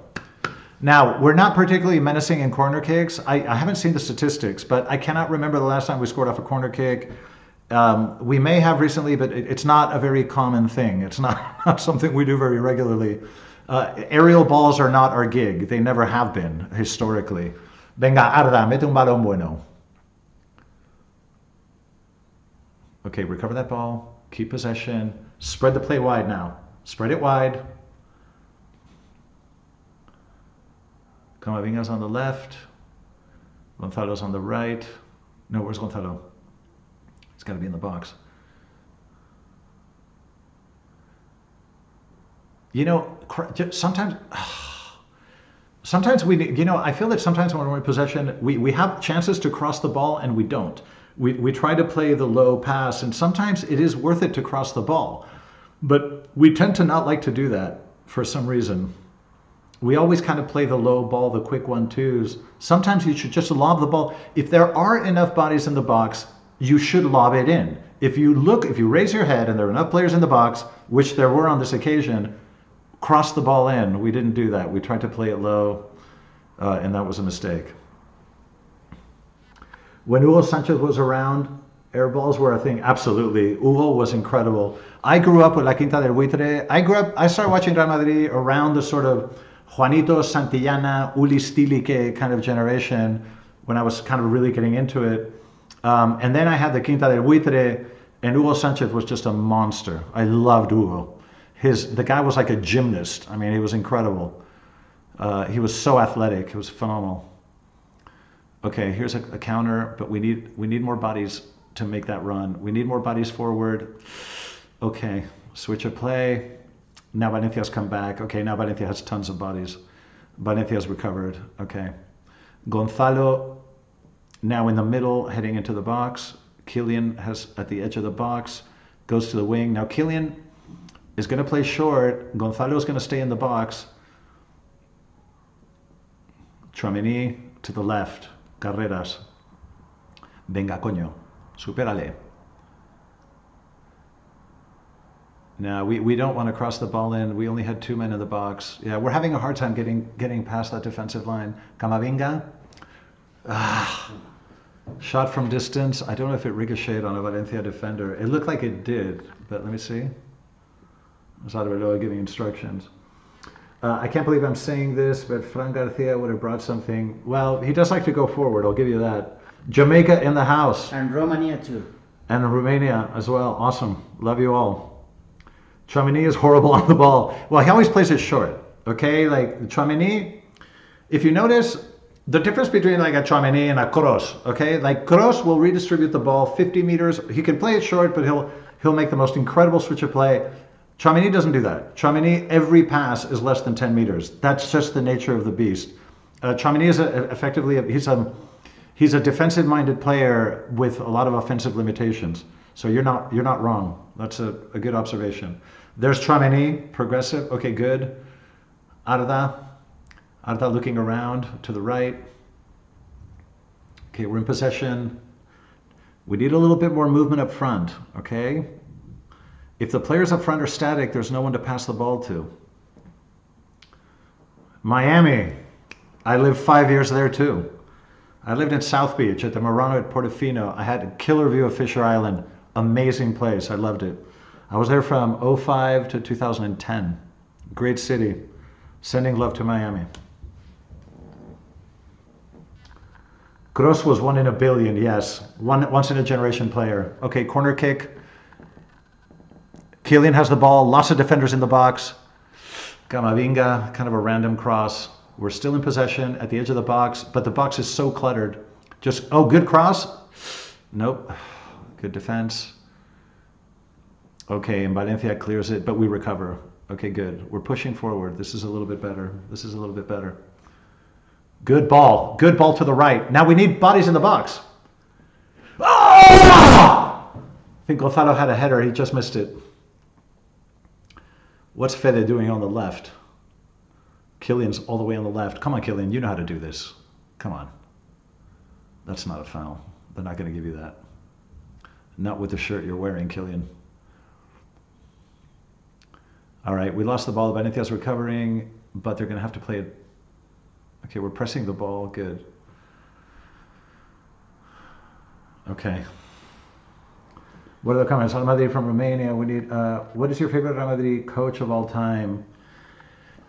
Now, we're not particularly menacing in corner kicks. I haven't seen the statistics, but I cannot remember the last time we scored off a corner kick. We may have recently, but it's not a very common thing. It's not something we do very regularly. Aerial balls are not our gig. They never have been, historically. Venga, Arda, mete un balón bueno. Okay, recover that ball. Keep possession. Spread the play wide now. Spread it wide. Camavinga's on the left. Gonzalo's on the right. No, where's Gonzalo? He's got to be in the box. Sometimes we need, I feel that sometimes when we're in possession, we have chances to cross the ball and we don't. We try to play the low pass, and sometimes it is worth it to cross the ball. But we tend to not like to do that for some reason. We always kind of play the low ball, the quick 1-2s. Sometimes you should just lob the ball. If there are enough bodies in the box, you should lob it in. If you raise your head and there are enough players in the box, which there were on this occasion, cross the ball in. We didn't do that. We tried to play it low, and that was a mistake. When Hugo Sanchez was around, air balls were a thing. Absolutely. Hugo was incredible. I grew up with La Quinta del Buitre. I started watching Real Madrid around the sort of Juanito Santillana, Uli Stiliche kind of generation when I was kind of really getting into it. And then I had the Quinta del Buitre, and Hugo Sanchez was just a monster. I loved Hugo. The guy was like a gymnast. I mean, he was incredible. He was so athletic. It was phenomenal. Okay, here's a counter, but we need more bodies to make that run. We need more bodies forward. Okay, switch of play. Now Valencia's come back. Okay, now Valencia has tons of bodias. Valencia's recovered. Okay. Gonzalo Now in the middle, heading into the box, Kylian has at the edge of the box, goes to the wing. Now Kylian is going to play short. Gonzalo is going to stay in the box. Tchouaméni to the left. Carreras. Venga, coño. Supérale. Now we don't want to cross the ball in. We only had 2 men in the box. Yeah, we're having a hard time getting past that defensive line. Camavinga. Shot from distance. I don't know if it ricocheted on a Valencia defender. It looked like it did, but let me see. It's Arbeloa giving instructions. I can't believe I'm saying this, but Fran Garcia would have brought something. Well, he does like to go forward, I'll give you that. Jamaica in the house. And Romania too. And Romania as well. Awesome. Love you all. Tchouaméni is horrible on the ball. Well, he always plays it short, okay? Like Tchouaméni, if you notice, the difference between like a Tchouaméni and a Kroos, okay? Like Kroos will redistribute the ball 50 meters. He can play it short, but he'll make the most incredible switch of play. Tchouaméni doesn't do that. Tchouaméni, every pass is less than 10 meters. That's just the nature of the beast. Tchouaméni is he's a defensive-minded player with a lot of offensive limitations. So you're not wrong. That's a good observation. There's Tchouaméni, progressive. Okay, good. Arda looking around to the right. Okay, we're in possession. We need a little bit more movement up front, okay? If the players up front are static, there's no one to pass the ball to. Miami. I lived 5 years there too. I lived in South Beach at the Murano at Portofino. I had a killer view of Fisher Island. Amazing place. I loved it. I was there from 2005 to 2010. Great city. Sending love to Miami. Kroos was 1 in a billion, yes. Once in a generation player. Okay, corner kick. Kylian has the ball. Lots of defenders in the box. Camavinga, kind of a random cross. We're still in possession at the edge of the box, but the box is so cluttered. Good cross. Nope. Good defense. Okay, and Valencia clears it, but we recover. Okay, good. We're pushing forward. This is a little bit better. This is a little bit better. Good ball. Good ball to the right. Now we need bodies in the box. Oh! I think Gonzalo had a header. He just missed it. What's Fede doing on the left? Kylian's all the way on the left. Come on, Kylian. You know how to do this. Come on. That's not a foul. They're not going to give you that. Not with the shirt you're wearing, Kylian. All right, we lost the ball. Valencia's recovering, but they're going to have to play it. Okay, we're pressing the ball. Good. Okay. What are the comments? Real Madrid from Romania. We need. What is your favorite Real Madrid coach of all time?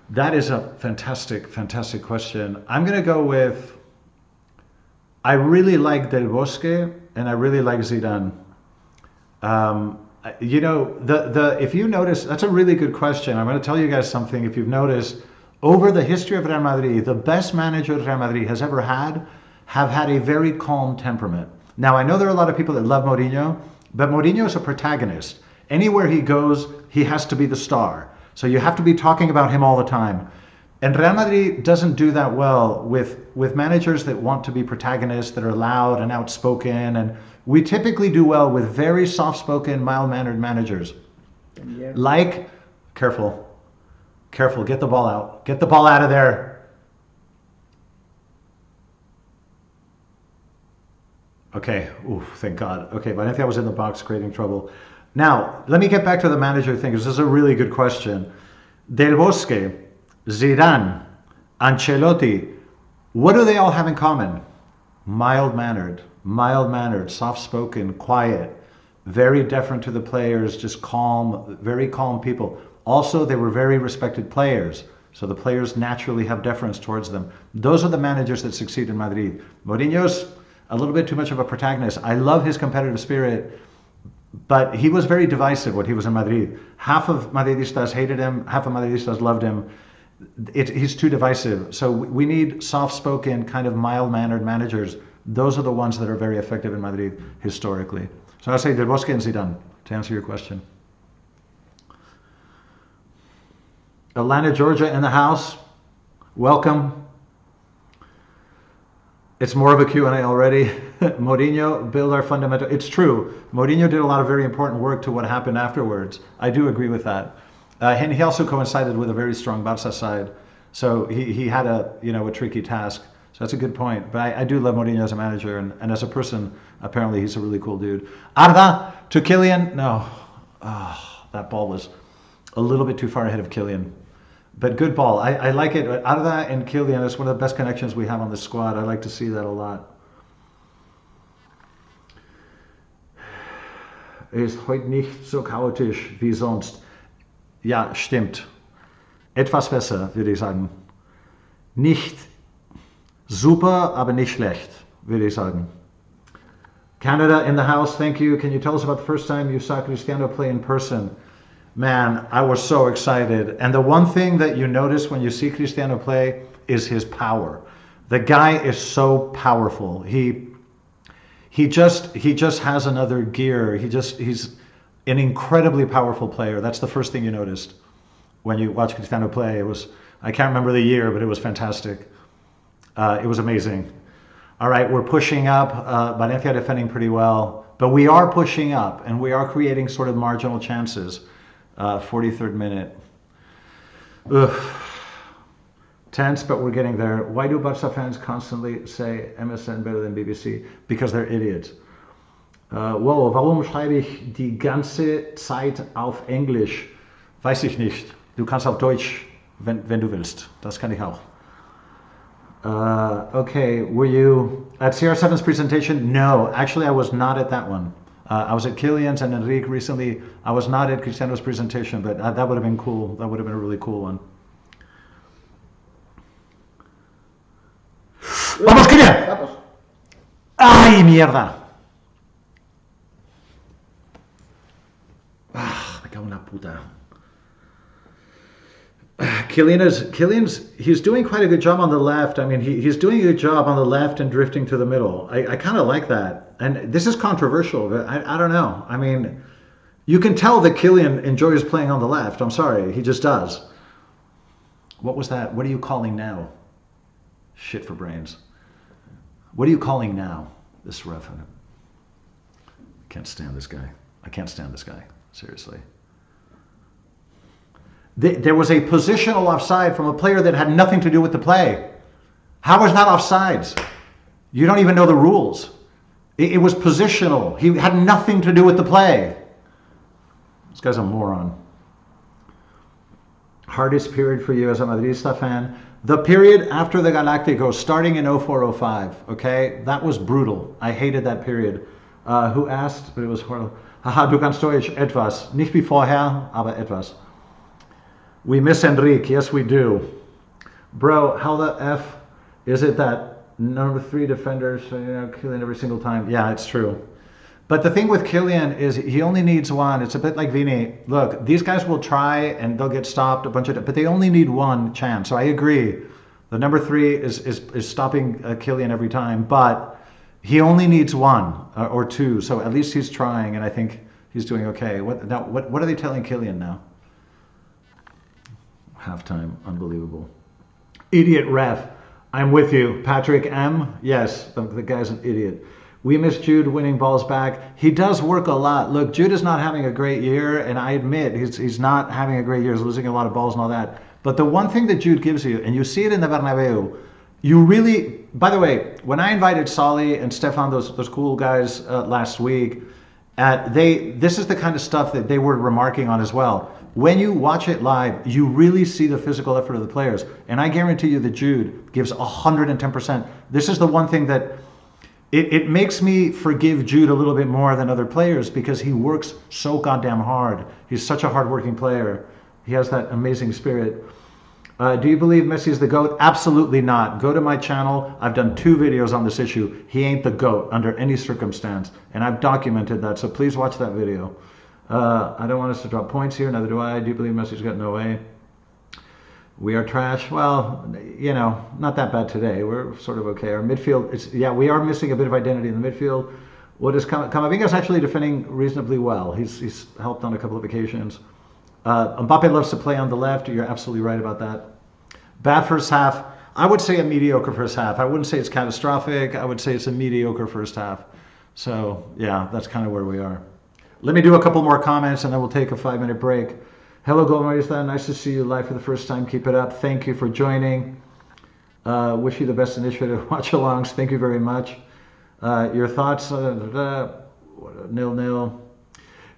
That is a fantastic, fantastic question. I'm going to go with. I really like Del Bosque and I really like Zidane. You know, if you notice, that's a really good question. I'm going to tell you guys something. If you've noticed, over the history of Real Madrid, the best managers Real Madrid has ever had have had a very calm temperament. Now, I know there are a lot of people that love Mourinho, but Mourinho is a protagonist. Anywhere he goes, he has to be the star. So you have to be talking about him all the time. And Real Madrid doesn't do that well with managers that want to be protagonists, that are loud and outspoken. And we typically do well with very soft-spoken, mild-mannered managers. Yeah. Like, careful, get the ball out. Get the ball out of there. Okay, ooh, thank God. Okay, Valencia was in the box creating trouble. Now, let me get back to the manager thing, because this is a really good question. Del Bosque, Zidane, Ancelotti, what do they all have in common? Mild-mannered, soft-spoken, quiet, very deferent to the players, just calm, very calm people. Also, they were very respected players, so the players naturally have deference towards them. Those are the managers that succeed in Madrid. Mourinho's a little bit too much of a protagonist. I love his competitive spirit, but he was very divisive when he was in Madrid. Half of Madridistas hated him, half of Madridistas loved him. He's too divisive. So we need soft-spoken, kind of mild-mannered managers. Those are the ones that are very effective in Madrid historically. So I'll say Del Bosque and Zidane, to answer your question. Atlanta, Georgia in the house. Welcome. It's more of a Q&A already. Mourinho build our fundamental. It's true. Mourinho did a lot of very important work to what happened afterwards. I do agree with that. And he also coincided with a very strong Barca side. So he had a tricky task. So that's a good point. But I do love Mourinho as a manager, and as a person, apparently he's a really cool dude. Arda to Kylian. No. Oh, that ball was a little bit too far ahead of Kylian. But good ball. I like it. Arda and Kylian is one of the best connections we have on the squad. I like to see that a lot. Ist heute nicht so chaotisch wie sonst. Ja, stimmt. Etwas besser, würde ich sagen. Nicht super, aber nicht schlecht, würde ich sagen. Canada in the house, thank you. Can you tell us about the first time you saw Cristiano play in person? Man, I was so excited. And the one thing that you notice when you see Cristiano play is his power. The guy is so powerful. He just has another gear. He's an incredibly powerful player. That's the first thing you noticed when you watch Cristiano play. I can't remember the year, but it was fantastic. It was amazing. All right, we're pushing up. Valencia defending pretty well, but we are pushing up and we are creating sort of marginal chances. 43rd minute. Ugh. Tense, but we're getting there. Why do Barca fans constantly say MSN better than BBC? Because they're idiots. Wow, warum schreibe ich die ganze Zeit auf Englisch? Weiß ich nicht. Du kannst auf Deutsch, wenn du willst. Das kann ich auch. Okay, were you at CR7's presentation? No, actually I was not at that one. I was at Kylian's and Enrique recently. I was not at Cristiano's presentation, but that would have been cool. That would have been a really cool one. ¡Vamos, Kylian! Vamos. ¡Ay, mierda! Ah, me cago en la puta. He's doing quite a good job on the left. I mean, he's doing a good job on the left and drifting to the middle. I kind of like that. And this is controversial, but I don't know. I mean, you can tell that Kylian enjoys playing on the left. I'm sorry, he just does. What was that? What are you calling now? Shit for brains. What are you calling now? This ref. I can't stand this guy. I can't stand this guy. Seriously. There was a positional offside from a player that had nothing to do with the play. How is that offsides? You don't even know the rules. It was positional. He had nothing to do with the play. This guy's a moron. Hardest period for you as a Madridista fan? The period after the Galácticos, starting in 04-05, okay? That was brutal. I hated that period. Who asked? But it was horrible. Haha, du kannst Deutsch etwas. Nicht wie vorher, aber etwas. We miss Enrique. Yes, we do. Bro, how the F is it that number 3 defenders, Kylian every single time? Yeah, it's true. But the thing with Kylian is he only needs one. It's a bit like Vini. Look, these guys will try and they'll get stopped but they only need one chance. So I agree. The number 3 is stopping Kylian every time, but he only needs one or two. So at least he's trying, and I think he's doing okay. What are they telling Kylian now? Halftime, unbelievable. Idiot ref. I'm with you. Patrick M. Yes, the guy's an idiot. We miss Jude winning balls back. He does work a lot. Look, Jude is not having a great year, and I admit he's not having a great year. He's losing a lot of balls and all that. But the one thing that Jude gives you, and you see it in the Bernabeu, you really, by the way, when I invited Solly and Stefan, those cool guys last week, this is the kind of stuff that they were remarking on as well. When you watch it live, you really see the physical effort of the players. And I guarantee you that Jude gives 110%. This is the one thing that it makes me forgive Jude a little bit more than other players because he works so goddamn hard. He's such a hardworking player. He has that amazing spirit. Do you believe Messi is the GOAT? Absolutely not. Go to my channel. I've done 2 videos on this issue. He ain't the GOAT under any circumstance. And I've documented that, so please watch that video. I don't want us to drop points here, neither do I. Do you believe Messi's got no way? We are trash. Well, not that bad today. We're sort of okay. Our midfield, we are missing a bit of identity in the midfield. What is Camavinga's actually defending reasonably well. He's helped on a couple of occasions. Mbappe loves to play on the left. You're absolutely right about that. Bad first half. I would say a mediocre first half. I wouldn't say it's catastrophic. I would say it's a mediocre first half. So yeah, that's kind of where we are. Let me do a couple more comments and then we'll take a 5-minute break. Hello, Golmarista. Nice to see you live for the first time. Keep it up. Thank you for joining. Wish you the best initiative. Watchalongs. Thank you very much. Your thoughts? 0-0.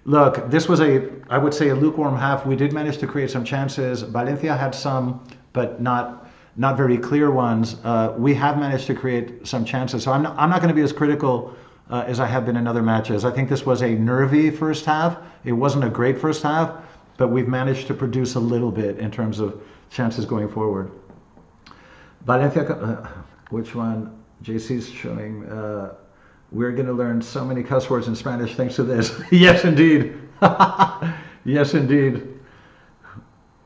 Look, this was I would say a lukewarm half. We did manage to create some chances. Valencia had some, but not very clear ones. We have managed to create some chances. So I'm not going to be as critical as I have been in other matches. I think this was a nervy first half. It wasn't a great first half, but we've managed to produce a little bit in terms of chances going forward. Valencia, which one? JC's showing. We're going to learn so many cuss words in Spanish thanks to this. Yes, indeed. Yes, indeed.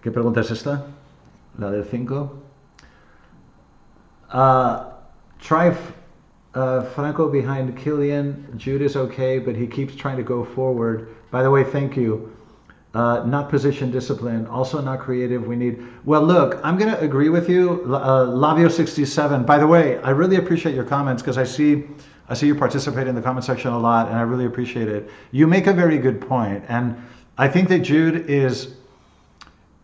¿Qué pregunta es esta? La del 5. Try Franco behind Kylian. Jude is okay, but he keeps trying to go forward. By the way, thank you. Not position discipline, also not creative. We need. Well, look, I'm going to agree with you. Lavio67. By the way, I really appreciate your comments because I see you participate in the comment section a lot, and I really appreciate it. You make a very good point, and I think that Jude is.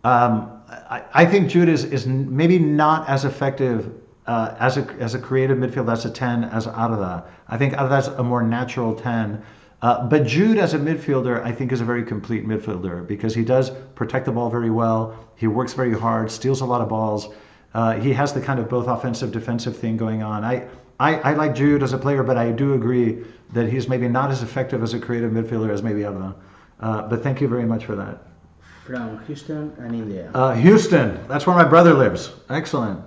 I think Jude is maybe not as effective as a creative midfielder as a 10 as Arda. I think Arda's a more natural 10. But Jude as a midfielder, I think, is a very complete midfielder because he does protect the ball very well. He works very hard, steals a lot of balls. He has the kind of both offensive, defensive thing going on. I like Jude as a player, but I do agree that he's maybe not as effective as a creative midfielder as maybe Arda. But thank you very much for that. From Houston and India. Houston, that's where my brother lives. Excellent.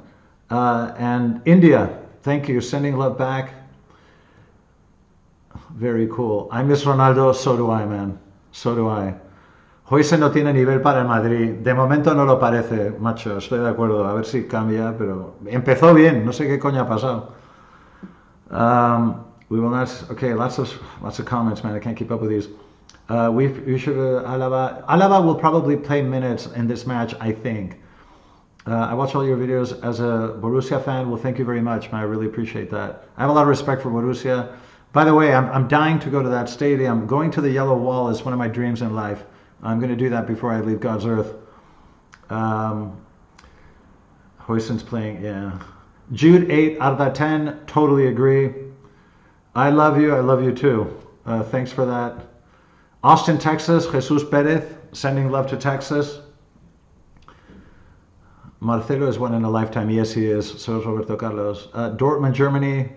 And India, thank you. Sending love back. Very cool. I miss Ronaldo, so do I, man. So do I. Hoysen no tiene nivel para el Madrid. De momento no lo parece, macho. Estoy de acuerdo. A ver si cambia, pero empezó bien. No sé qué coño ha pasado. We will not. Okay, lots of comments, man. I can't keep up with these. We should Alaba will probably play minutes in this match, I think. I watch all your videos as a Borussia fan. Well, thank you very much, man. I really appreciate that. I have a lot of respect for Borussia. By the way, I'm dying to go to that stadium. Going to the Yellow Wall is one of my dreams in life. I'm going to do that before I leave God's earth. Hoysen's playing, yeah. Jude 8 out of that 10. Totally agree. I love you. I love you too. Thanks for that. Austin, Texas. Jesus Perez, sending love to Texas. Marcelo is one in a lifetime. Yes, he is. So is Roberto Carlos. Dortmund, Germany.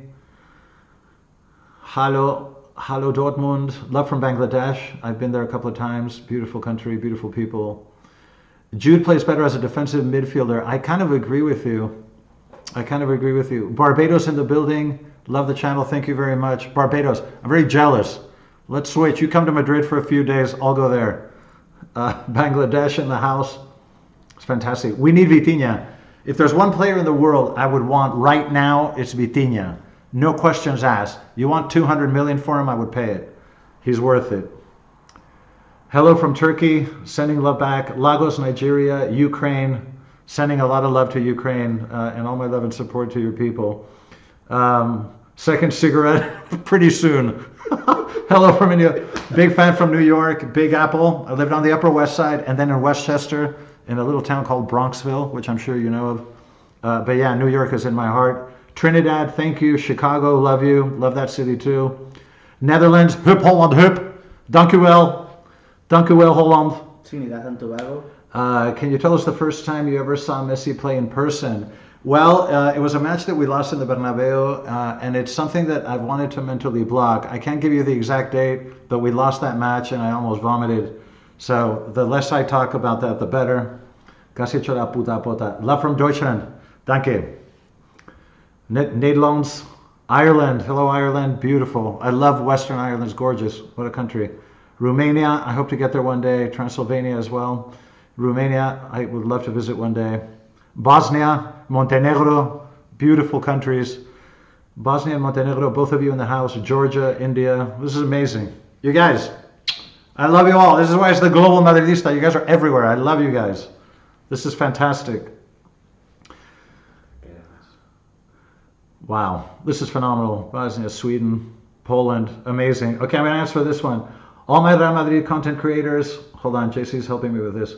Hello Dortmund. Love from Bangladesh. I've been there a couple of times. Beautiful country, beautiful people. Jude plays better as a defensive midfielder. I kind of agree with you. Barbados in the building. Love the channel. Thank you very much. Barbados. I'm very jealous. Let's switch. You come to Madrid for a few days. I'll go there. Bangladesh in the house. It's fantastic. We need Vitinha. If there's one player in the world I would want right now, it's Vitinha. No questions asked. You want 200 million for him? I would pay it. He's worth it. Hello from Turkey. Sending love back. Lagos, Nigeria. Ukraine. Sending a lot of love to Ukraine and all my love and support to your people. Second cigarette pretty soon. Hello from India. Big fan from New York. Big Apple. I lived on the Upper West Side and then in Westchester in a little town called Bronxville, which I'm sure you know of. But yeah, New York is in my heart. Trinidad, thank you. Chicago, love you. Love that city too. Netherlands, Hup Holland, Hup. Dank u wel. Dank u wel, Holland. Trinidad and Tobago. Can you tell us the first time you ever saw Messi play in person? Well, it was a match that we lost in the Bernabeu, and it's something that I've wanted to mentally block. I can't give you the exact date, but we lost that match and I almost vomited. So the less I talk about that, the better. Casi hecho la puta pota. Love from Deutschland. Danke. Netherlands, Ireland. Hello, Ireland. Beautiful. I love Western Ireland. It's gorgeous. What a country. Romania. I hope to get there one day. Transylvania as well. Romania. I would love to visit one day. Bosnia, Montenegro. Beautiful countries. Bosnia and Montenegro. Both of you in the house. Georgia, India. This is amazing. You guys, I love you all. This is why it's the Global Madridista. You guys are everywhere. I love you guys. This is fantastic. Wow, this is phenomenal. Bosnia, Sweden, Poland, amazing. Okay, I'm going to answer this one. All my Real Madrid content creators, hold on, JC's helping me with this.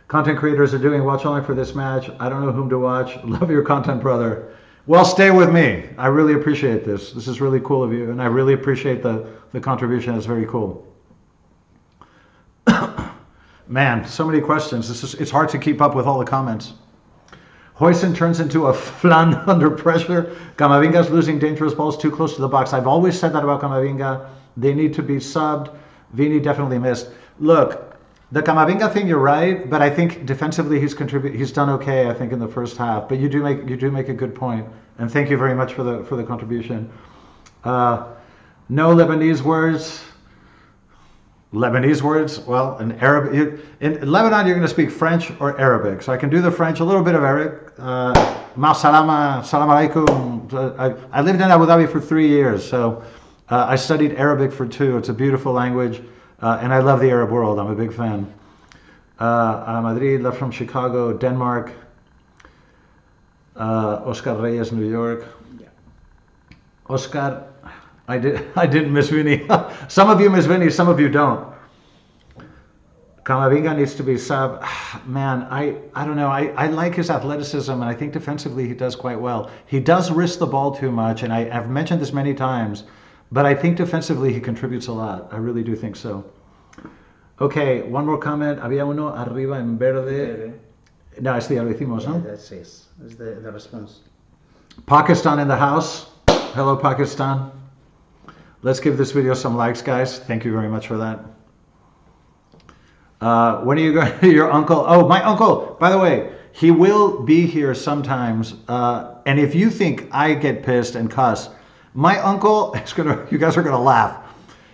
Content creators are doing Watchalong for this match. I don't know whom to watch. Love your content, brother. Well, stay with me. I really appreciate this. This is really cool of you, and I really appreciate the contribution. It's very cool. Man, so many questions. It's hard to keep up with all the comments. Hoyson turns into a flan under pressure. Camavinga's losing dangerous balls too close to the box. I've always said that about Camavinga. They need to be subbed. Vini definitely missed. Look, the Camavinga thing, you're right, but I think defensively he's done okay, I think, in the first half. But you do make a good point, and thank you very much for the contribution. No Lebanese words. Lebanese words? Well, in Arabic, in Lebanon, you're going to speak French or Arabic. So I can do the French, a little bit of Arabic. Ma salama, salam alaikum. I lived in Abu Dhabi for 3 years, so I studied Arabic for 2. It's a beautiful language, and I love the Arab world. I'm a big fan. Madrid, left from Chicago, Denmark. Oscar Reyes, New York. Yeah. Oscar. I didn't miss Vinny. Some of you miss Vinny, some of you don't. Camavinga needs to be sub. Man, I don't know. I like his athleticism, and I think defensively he does quite well. He does risk the ball too much, and I've mentioned this many times, but I think defensively he contributes a lot. I really do think so. Okay, one more comment. Había uno arriba en verde. No, este ya lo hicimos, ¿no? Yeah, that's it. That's the response. Pakistan in the house. Hello, Pakistan. Let's give this video some likes, guys. Thank you very much for that. When are you going to your uncle? Oh, my uncle, by the way, he will be here sometimes. And if you think I get pissed and cuss, my uncle is you guys are going to laugh.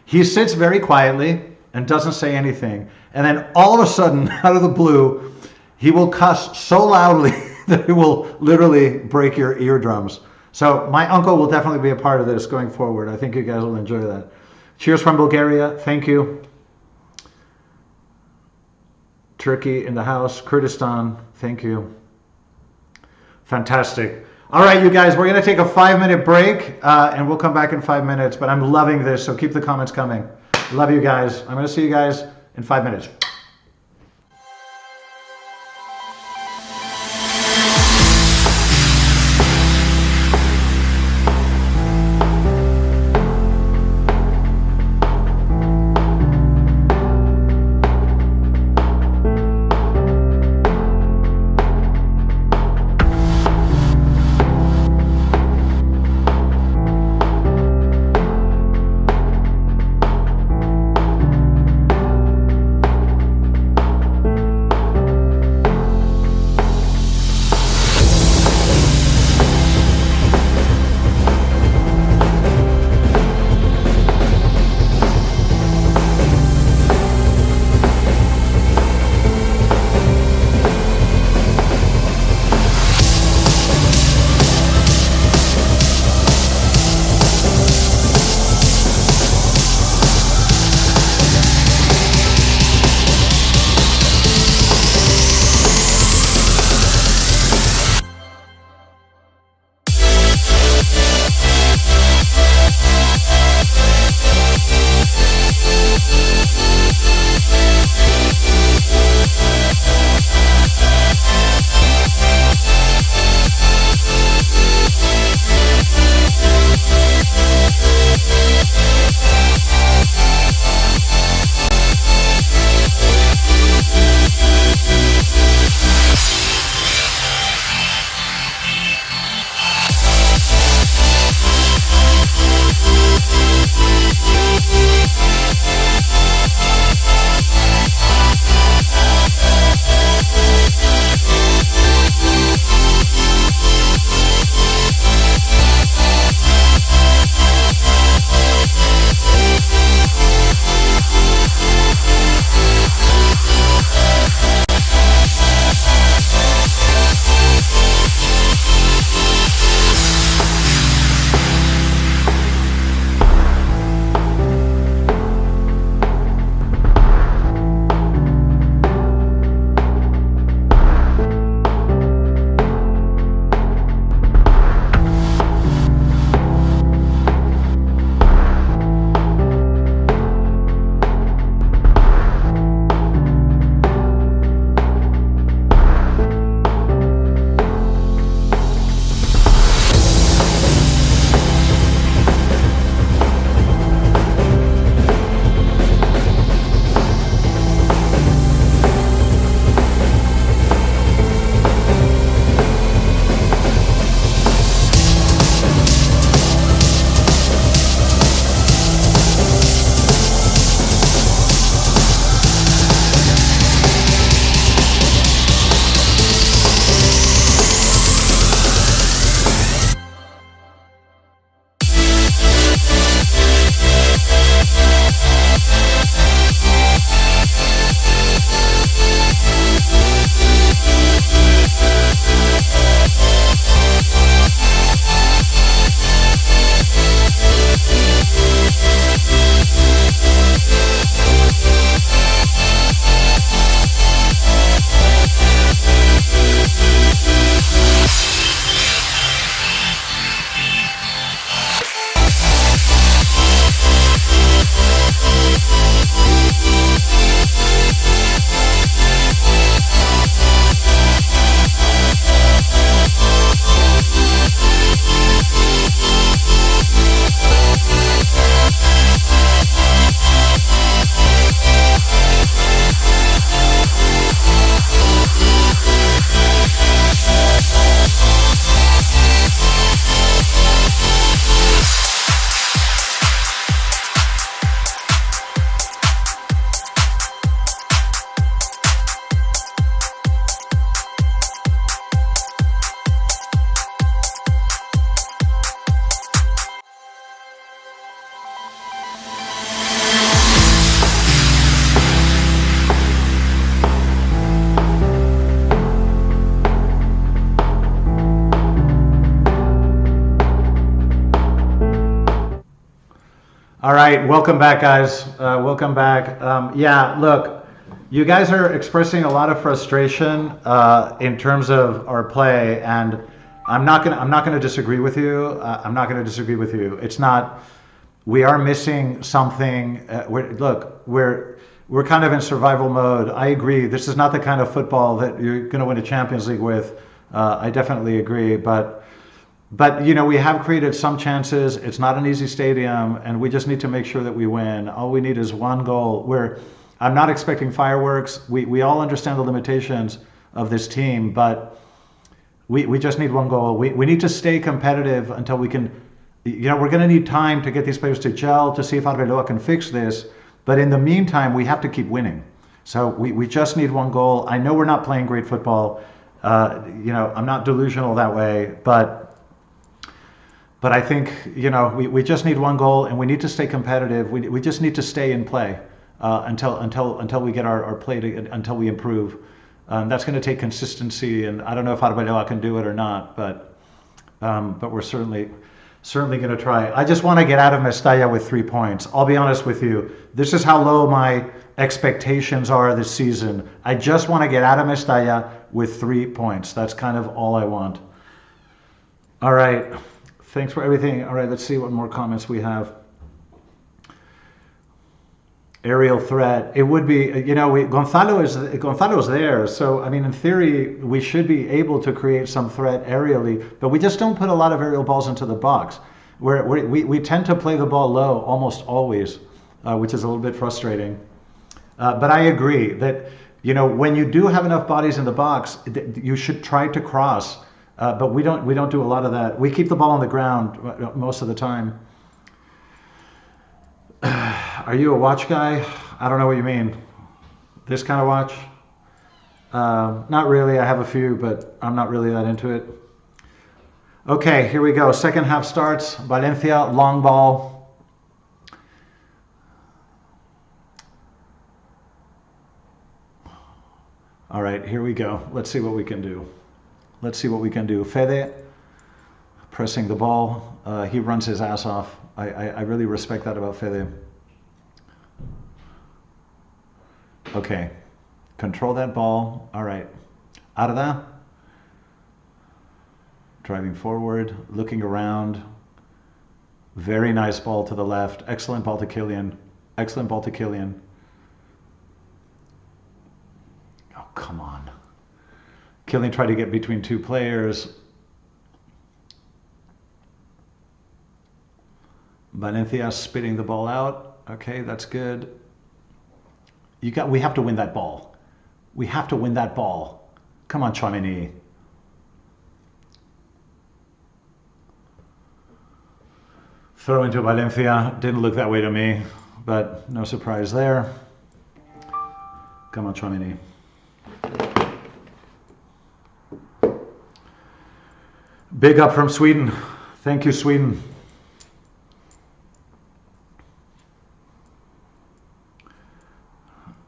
He sits very quietly and doesn't say anything. And then all of a sudden, out of the blue, he will cuss so loudly that it will literally break your eardrums. So my uncle will definitely be a part of this going forward. I think you guys will enjoy that. Cheers from Bulgaria. Thank you. Turkey in the house. Kurdistan. Thank you. Fantastic. All right, you guys, we're going to take a 5-minute break, and we'll come back in 5 minutes. But I'm loving this, so keep the comments coming. Love you guys. I'm going to see you guys in 5 minutes. All right, welcome back, guys. Welcome back. Yeah, look, you guys are expressing a lot of frustration in terms of our play, and I'm not gonna disagree with you. I'm not gonna disagree with you. It's not. We are missing something. We're kind of in survival mode. I agree. This is not the kind of football that you're going to win a Champions League with. I definitely agree, but we have created some chances. It's not an easy stadium, and we just need to make sure that we win. All we need is one goal. I'm not expecting fireworks. We all understand the limitations of this team, but we just need one goal. We need to stay competitive until we can. We're going to need time to get these players to gel, to see if Arbeloa can fix this. But in the meantime, we have to keep winning. So we just need one goal. I know we're not playing great football. I'm not delusional that way, but I think we just need one goal, and we need to stay competitive. We just need to stay in play until we get our play until we improve. That's going to take consistency, and I don't know if Arbeloa can do it or not, but we're certainly going to try. I just want to get out of Mestalla with 3 points. I'll be honest with you. This is how low my expectations are this season. I just want to get out of Mestalla with 3 points. That's kind of all I want. All right. Thanks for everything. All right, let's see what more comments we have. Aerial threat. It would be, Gonzalo's there. So, I mean, in theory, we should be able to create some threat aerially, but we just don't put a lot of aerial balls into the box. We tend to play the ball low almost always, which is a little bit frustrating. But I agree that, when you do have enough bodies in the box, you should try to cross. But we don't do a lot of that. We keep the ball on the ground most of the time. Are you a watch guy? I don't know what you mean. This kind of watch? Not really. I have a few, but I'm not really that into it. Okay, here we go. Second half starts. Valencia, long ball. All right, here we go. Let's see what we can do. Fede pressing the ball. He runs his ass off. I really respect that about Fede. Okay, control that ball. All right, Arda driving forward, looking around. Very nice ball to the left. Excellent ball to Kylian. Oh, come on. Kylian tried to get between two players. Valencia spitting the ball out. Okay, that's good. We have to win that ball. Come on, Chouameni. Throw into Valencia. Didn't look that way to me, but no surprise there. Come on, Chouameni. Big up from Sweden. Thank you, Sweden.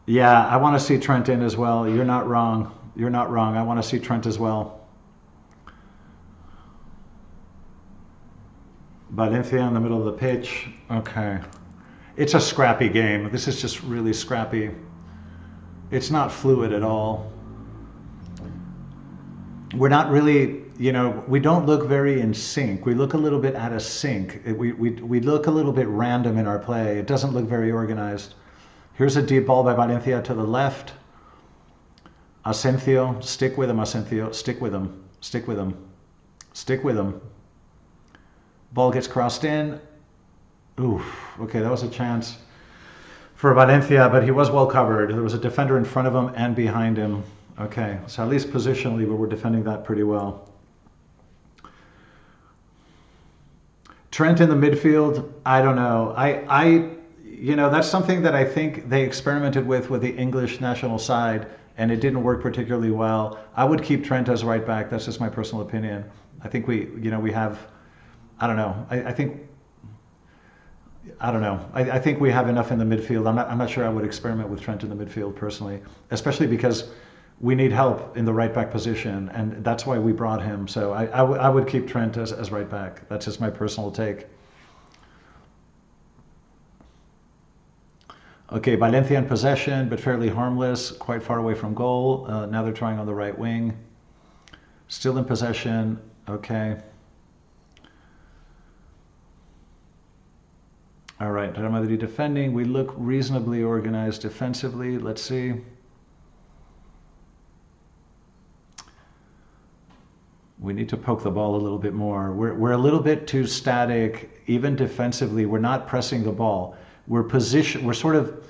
Yeah, I want to see Trent in as well. You're not wrong. I want to see Trent as well. Valencia in the middle of the pitch. Okay. It's a scrappy game. This is just really scrappy. It's not fluid at all. We're not really, we don't look very in sync. We look a little bit out of sync. We look a little bit random in our play. It doesn't look very organized. Here's a deep ball by Valencia to the left. Asensio, stick with him, Asensio. Stick with him. Ball gets crossed in. Oof. Okay, that was a chance for Valencia, but he was well covered. There was a defender in front of him and behind him. Okay, so at least positionally, we were defending that pretty well. Trent in the midfield, I don't know. That's something that I think they experimented with the English national side, and it didn't work particularly well. I would keep Trent as right back. That's just my personal opinion. I think we have, I don't know. I think we have enough in the midfield. I'm not sure I would experiment with Trent in the midfield personally, especially because we need help in the right back position, and that's why we brought him. So I would keep Trent as right back. That's just my personal take. Okay, Valencia in possession, but fairly harmless, quite far away from goal. Now they're trying on the right wing. Still in possession. Okay. All right, Real Madrid defending. We look reasonably organized defensively. Let's see. We need to poke the ball a little bit more. We're a little bit too static, even defensively. We're not pressing the ball. We're sort of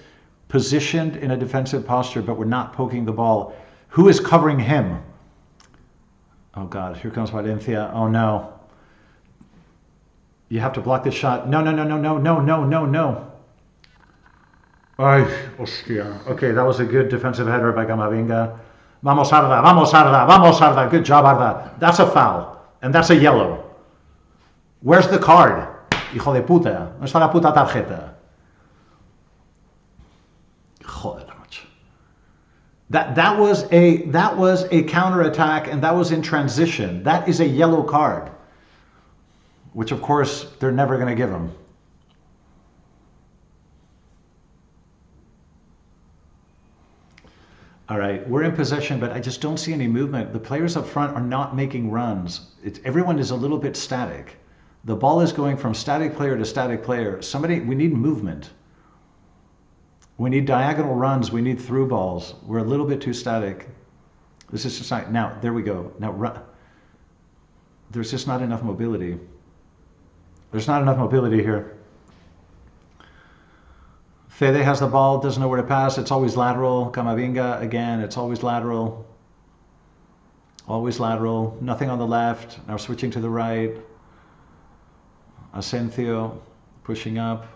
positioned in a defensive posture, but we're not poking the ball. Who is covering him? Oh God, here comes Valencia. Oh no. You have to block this shot. No, no, no, no, no, no, no, no, no. Ay, hostia. Okay, that was a good defensive header by Camavinga. Vamos Arda, vamos Arda, vamos Arda. Good job Arda. That's a foul. And that's a yellow. Where's the card? Hijo de puta. ¿Dónde está la puta tarjeta? Joder, macho. That was a counterattack, and that was in transition. That is a yellow card, which of course they're never going to give him. All right, we're in possession, but I just don't see any movement. The players up front are not making runs. Everyone is a little bit static. The ball is going from static player to static player. We need movement. We need diagonal runs. We need through balls. We're a little bit too static. This is just not, now, there we go. Now, there's just not enough mobility. There's not enough mobility here. Fede has the ball, doesn't know where to pass. It's always lateral. Camavinga, again, it's always lateral. Always lateral. Nothing on the left. Now switching to the right. Asensio pushing up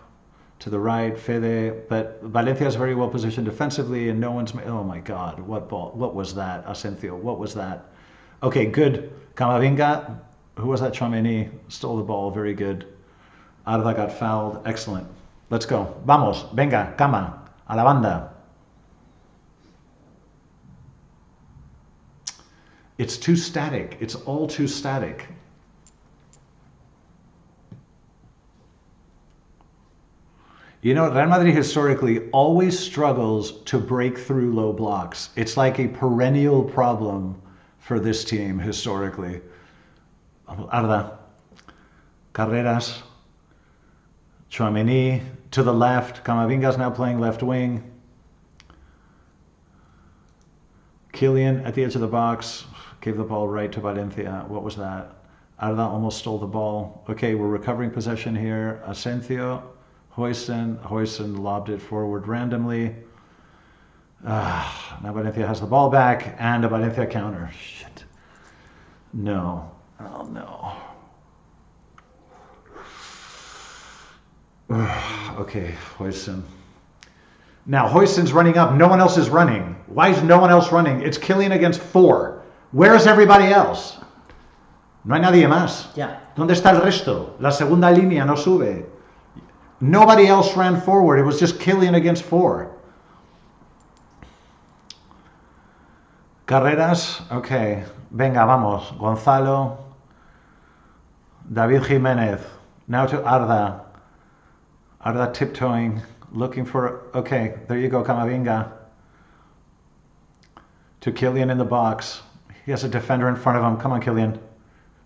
to the right. Fede. But Valencia is very well positioned defensively, and no one's... Oh my God, what ball? What was that, Asensio? What was that? Okay, good. Camavinga. Who was that? Tchouaméni stole the ball. Very good. Arda got fouled. Excellent. Let's go. Vamos. Venga. Cama. A la banda. It's too static. It's all too static. You know, Real Madrid historically always struggles to break through low blocks. It's like a perennial problem for this team historically. Arda. Carreras. Tchouaméni to the left. Camavinga's now playing left wing. Kylian at the edge of the box. Gave the ball right to Valencia. What was that? Arda almost stole the ball. Okay, we're recovering possession here. Asensio. Huijsen lobbed it forward randomly. Now Valencia has the ball back and a Valencia counter. Shit. No. Oh no. Okay, Huijsen. Now Huijsen's running up. No one else is running. Why is no one else running? It's Kylian against 4. Where's everybody else? No hay nadie más. Yeah. ¿Dónde está el resto? La segunda línea no sube. Nobody else ran forward. It was just Kylian against 4. Carreras. Okay. Venga, vamos. Gonzalo. David Jiménez. Now to Arda. Arda tiptoeing, looking for... Okay, there you go, Camavinga. To Kylian in the box. He has a defender in front of him. Come on, Kylian.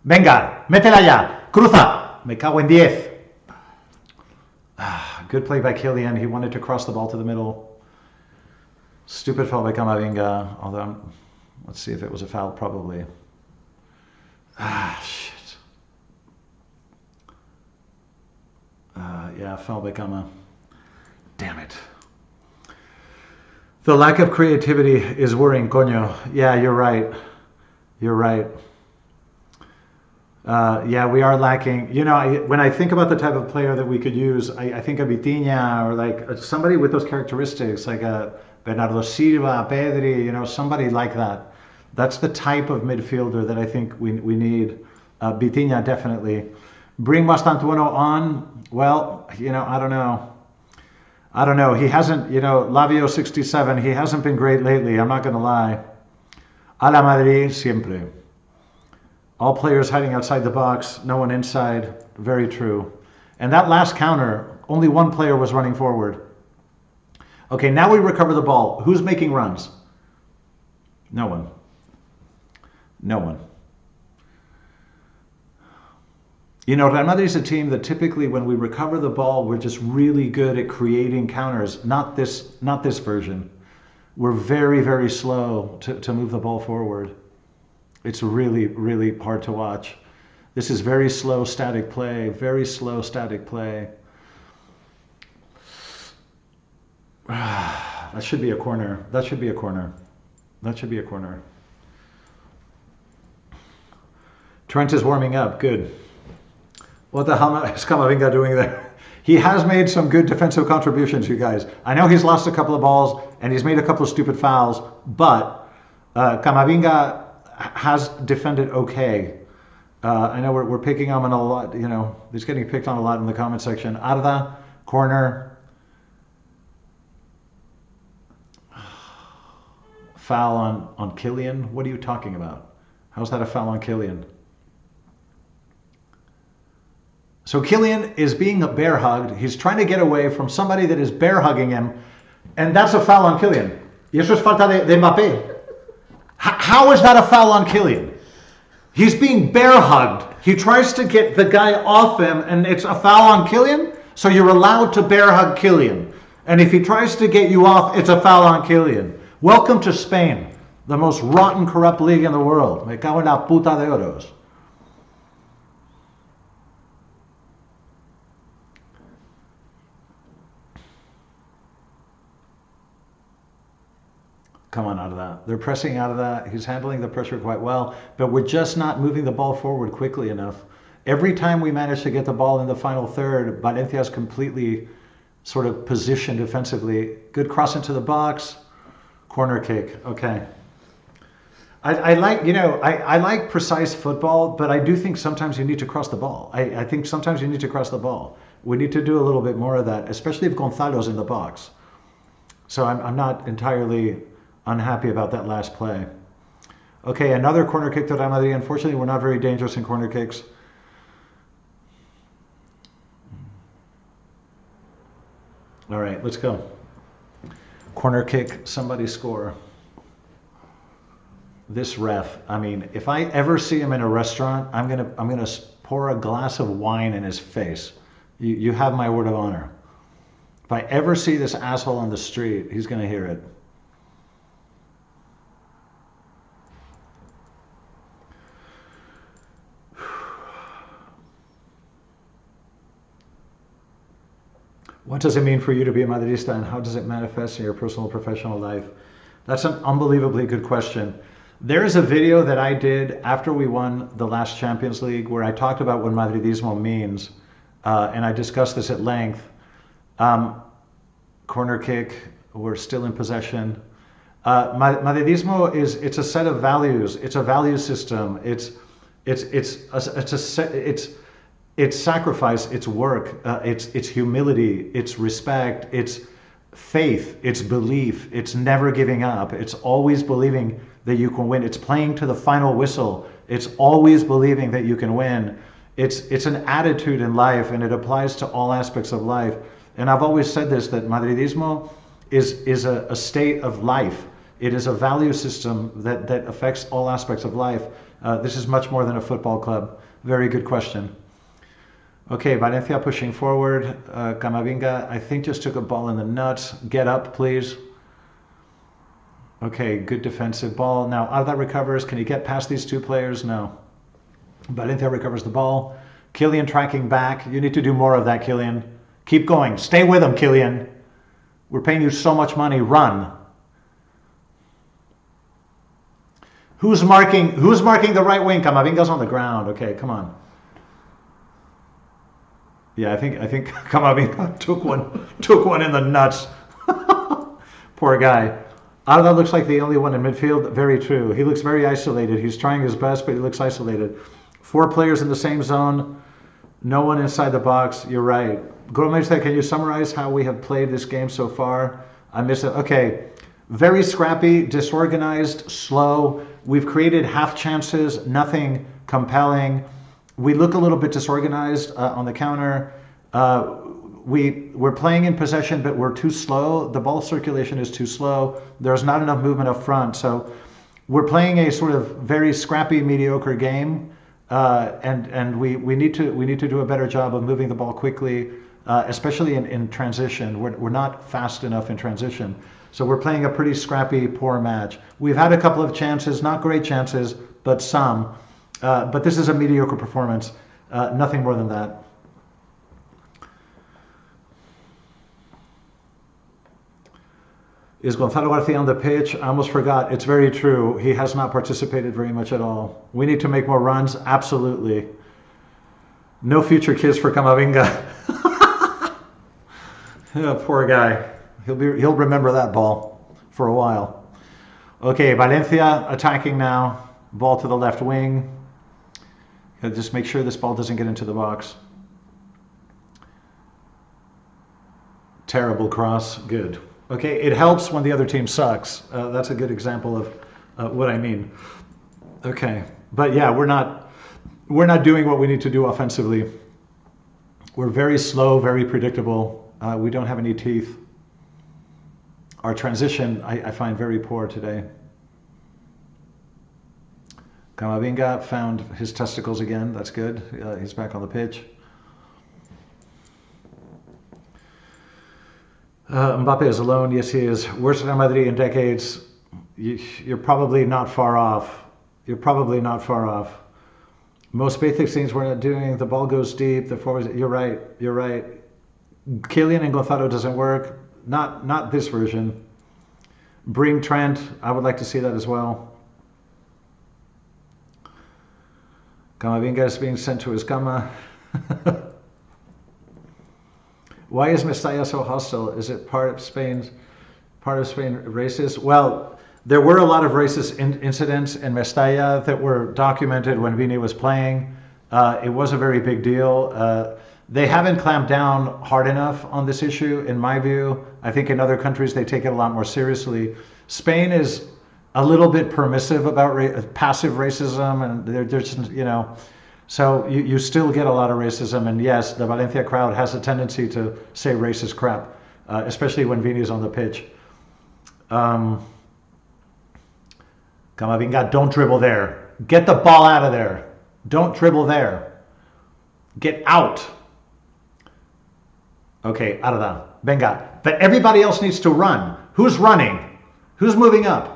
Venga, métela ya. Cruza. Me cago en 10. Good play by Kylian. He wanted to cross the ball to the middle. Stupid foul by Camavinga. Although, let's see if it was a foul, probably. Shit. Yeah, foul by Cama. Damn it. The lack of creativity is worrying, coño. Yeah, you're right. You're right. Yeah, we are lacking. You know, when I think about the type of player that we could use, I think of Vitinha or like somebody with those characteristics, like a Bernardo Silva, Pedri, you know, somebody like that. That's the type of midfielder that I think we need. Vitinha, definitely. Bring Mastantuono on, well, you know, I don't know. I don't know. He hasn't, you know, Lavio 67, he hasn't been great lately, I'm not going to lie. A la Madrid, siempre. All players hiding outside the box, no one inside. Very true. And that last counter, only one player was running forward. Okay, now we recover the ball. Who's making runs? No one. No one. You know, Real Madrid is a team that typically when we recover the ball, we're just really good at creating counters. Not this version. We're very, very slow to move the ball forward. It's really, really hard to watch. This is very slow static play, very slow static play. That should be a corner. That should be a corner. That should be a corner. Trent is warming up. Good. What the hell is Camavinga doing there? He has made some good defensive contributions, you guys. I know he's lost a couple of balls and he's made a couple of stupid fouls, but Camavinga has defended okay. I know we're picking on him a lot, you know, he's getting picked on a lot in the comment section. Arda, corner. Foul on Kylian? What are you talking about? How's that a foul on Kylian? So Kylian is being bear hugged. He's trying to get away from somebody that is bear hugging him, and that's a foul on Kylian. Y eso es falta de mbappe. How is that a foul on Kylian? He's being bear hugged. He tries to get the guy off him, and it's a foul on Kylian? So you're allowed to bear hug Kylian. And if he tries to get you off, it's a foul on Kylian. Welcome to Spain, the most rotten, corrupt league in the world. Me cago en la puta de oros. Come on out of that. They're pressing out of that. He's handling the pressure quite well, but we're just not moving the ball forward quickly enough. Every time we manage to get the ball in the final third, Valencia is completely sort of positioned defensively. Good cross into the box. Corner kick. Okay. I like, you know, I like precise football, but I do think sometimes you need to cross the ball. I think sometimes you need to cross the ball. We need to do a little bit more of that, especially if Gonzalo's in the box. So I'm not entirely unhappy about that last play. Okay, another corner kick to Real Madrid. Unfortunately, we're not very dangerous in corner kicks. All right, let's go. Corner kick, somebody score. This ref, I mean, if I ever see him in a restaurant, I'm gonna pour a glass of wine in his face. You have my word of honor. If I ever see this asshole on the street, he's gonna hear it. What does it mean for you to be a Madridista, and how does it manifest in your personal professional life? That's an unbelievably good question. There is a video that I did after we won the last Champions League where I talked about what Madridismo means, and I discussed this at length. Corner kick, we're still in possession. Madridismo it's a set of values. It's a value system. It's sacrifice, it's work, it's humility, it's respect, it's faith, it's belief, it's never giving up, it's always believing that you can win, it's playing to the final whistle, it's always believing that you can win. It's an attitude in life, and it applies to all aspects of life. And I've always said this, that Madridismo is a state of life. It is a value system that affects all aspects of life. This is much more than a football club. Very good question. Okay, Valencia pushing forward. Camavinga, I think, just took a ball in the nuts. Get up, please. Okay, good defensive ball. Now, Arda recovers. Can he get past these two players? No. Valencia recovers the ball. Kylian tracking back. You need to do more of that, Kylian. Keep going. Stay with him, Kylian. We're paying you so much money. Run. Who's marking the right wing? Camavinga's on the ground. Okay, come on. Yeah, I think Camavinga took one in the nuts. Poor guy. Arda looks like the only one in midfield. Very true. He looks very isolated. He's trying his best, but he looks isolated. 4 players in the same zone. No one inside the box. You're right. Gomez, can you summarize how we have played this game so far? I missed it. Okay. Very scrappy, disorganized, slow. We've created half chances, nothing compelling. We look a little bit disorganized on the counter. we're playing in possession, but we're too slow. The ball circulation is too slow. There's not enough movement up front. So we're playing a sort of very scrappy, mediocre game, and we need to do a better job of moving the ball quickly, especially in transition. We're not fast enough in transition. So we're playing a pretty scrappy, poor match. We've had a couple of chances, not great chances, but some. But this is a mediocre performance, nothing more than that. Is Gonzalo Garcia on the pitch? I almost forgot. It's very true. He has not participated very much at all. We need to make more runs. Absolutely. No future kiss for Camavinga. Oh, poor guy. He'll remember that ball for a while. Okay, Valencia attacking now. Ball to the left wing. Just make sure this ball doesn't get into the box. Terrible cross. Good. Okay, it helps when the other team sucks. That's a good example of what I mean. Okay, but yeah, we're not doing what we need to do offensively. We're very slow, very predictable. We don't have any teeth. Our transition, I find very poor today. Camavinga found his testicles again. That's good. He's back on the pitch. Mbappe is alone. Yes, he is. Worst Real Madrid in decades. You're probably not far off. You're probably not far off. Most basic things we're not doing. The ball goes deep. The forwards. You're right. You're right. Kylian and Gonzalo doesn't work. Not this version. Bring Trent. I would like to see that as well. Camavinga is being sent to his cama. Why is Mestalla so hostile? Is it part of Spain racist? Well, there were a lot of racist incidents in Mestalla that were documented when Vini was playing. It was a very big deal. They haven't clamped down hard enough on this issue, in my view. I think in other countries they take it a lot more seriously. Spain is a little bit permissive about passive racism, and they're just, you know, so you still get a lot of racism. And yes, the Valencia crowd has a tendency to say racist crap, especially when Vini is on the pitch. Camavinga, don't dribble there. Get the ball out of there. Don't dribble there. Get out. Okay, out of that. Venga. But everybody else needs to run. Who's running? Who's moving up?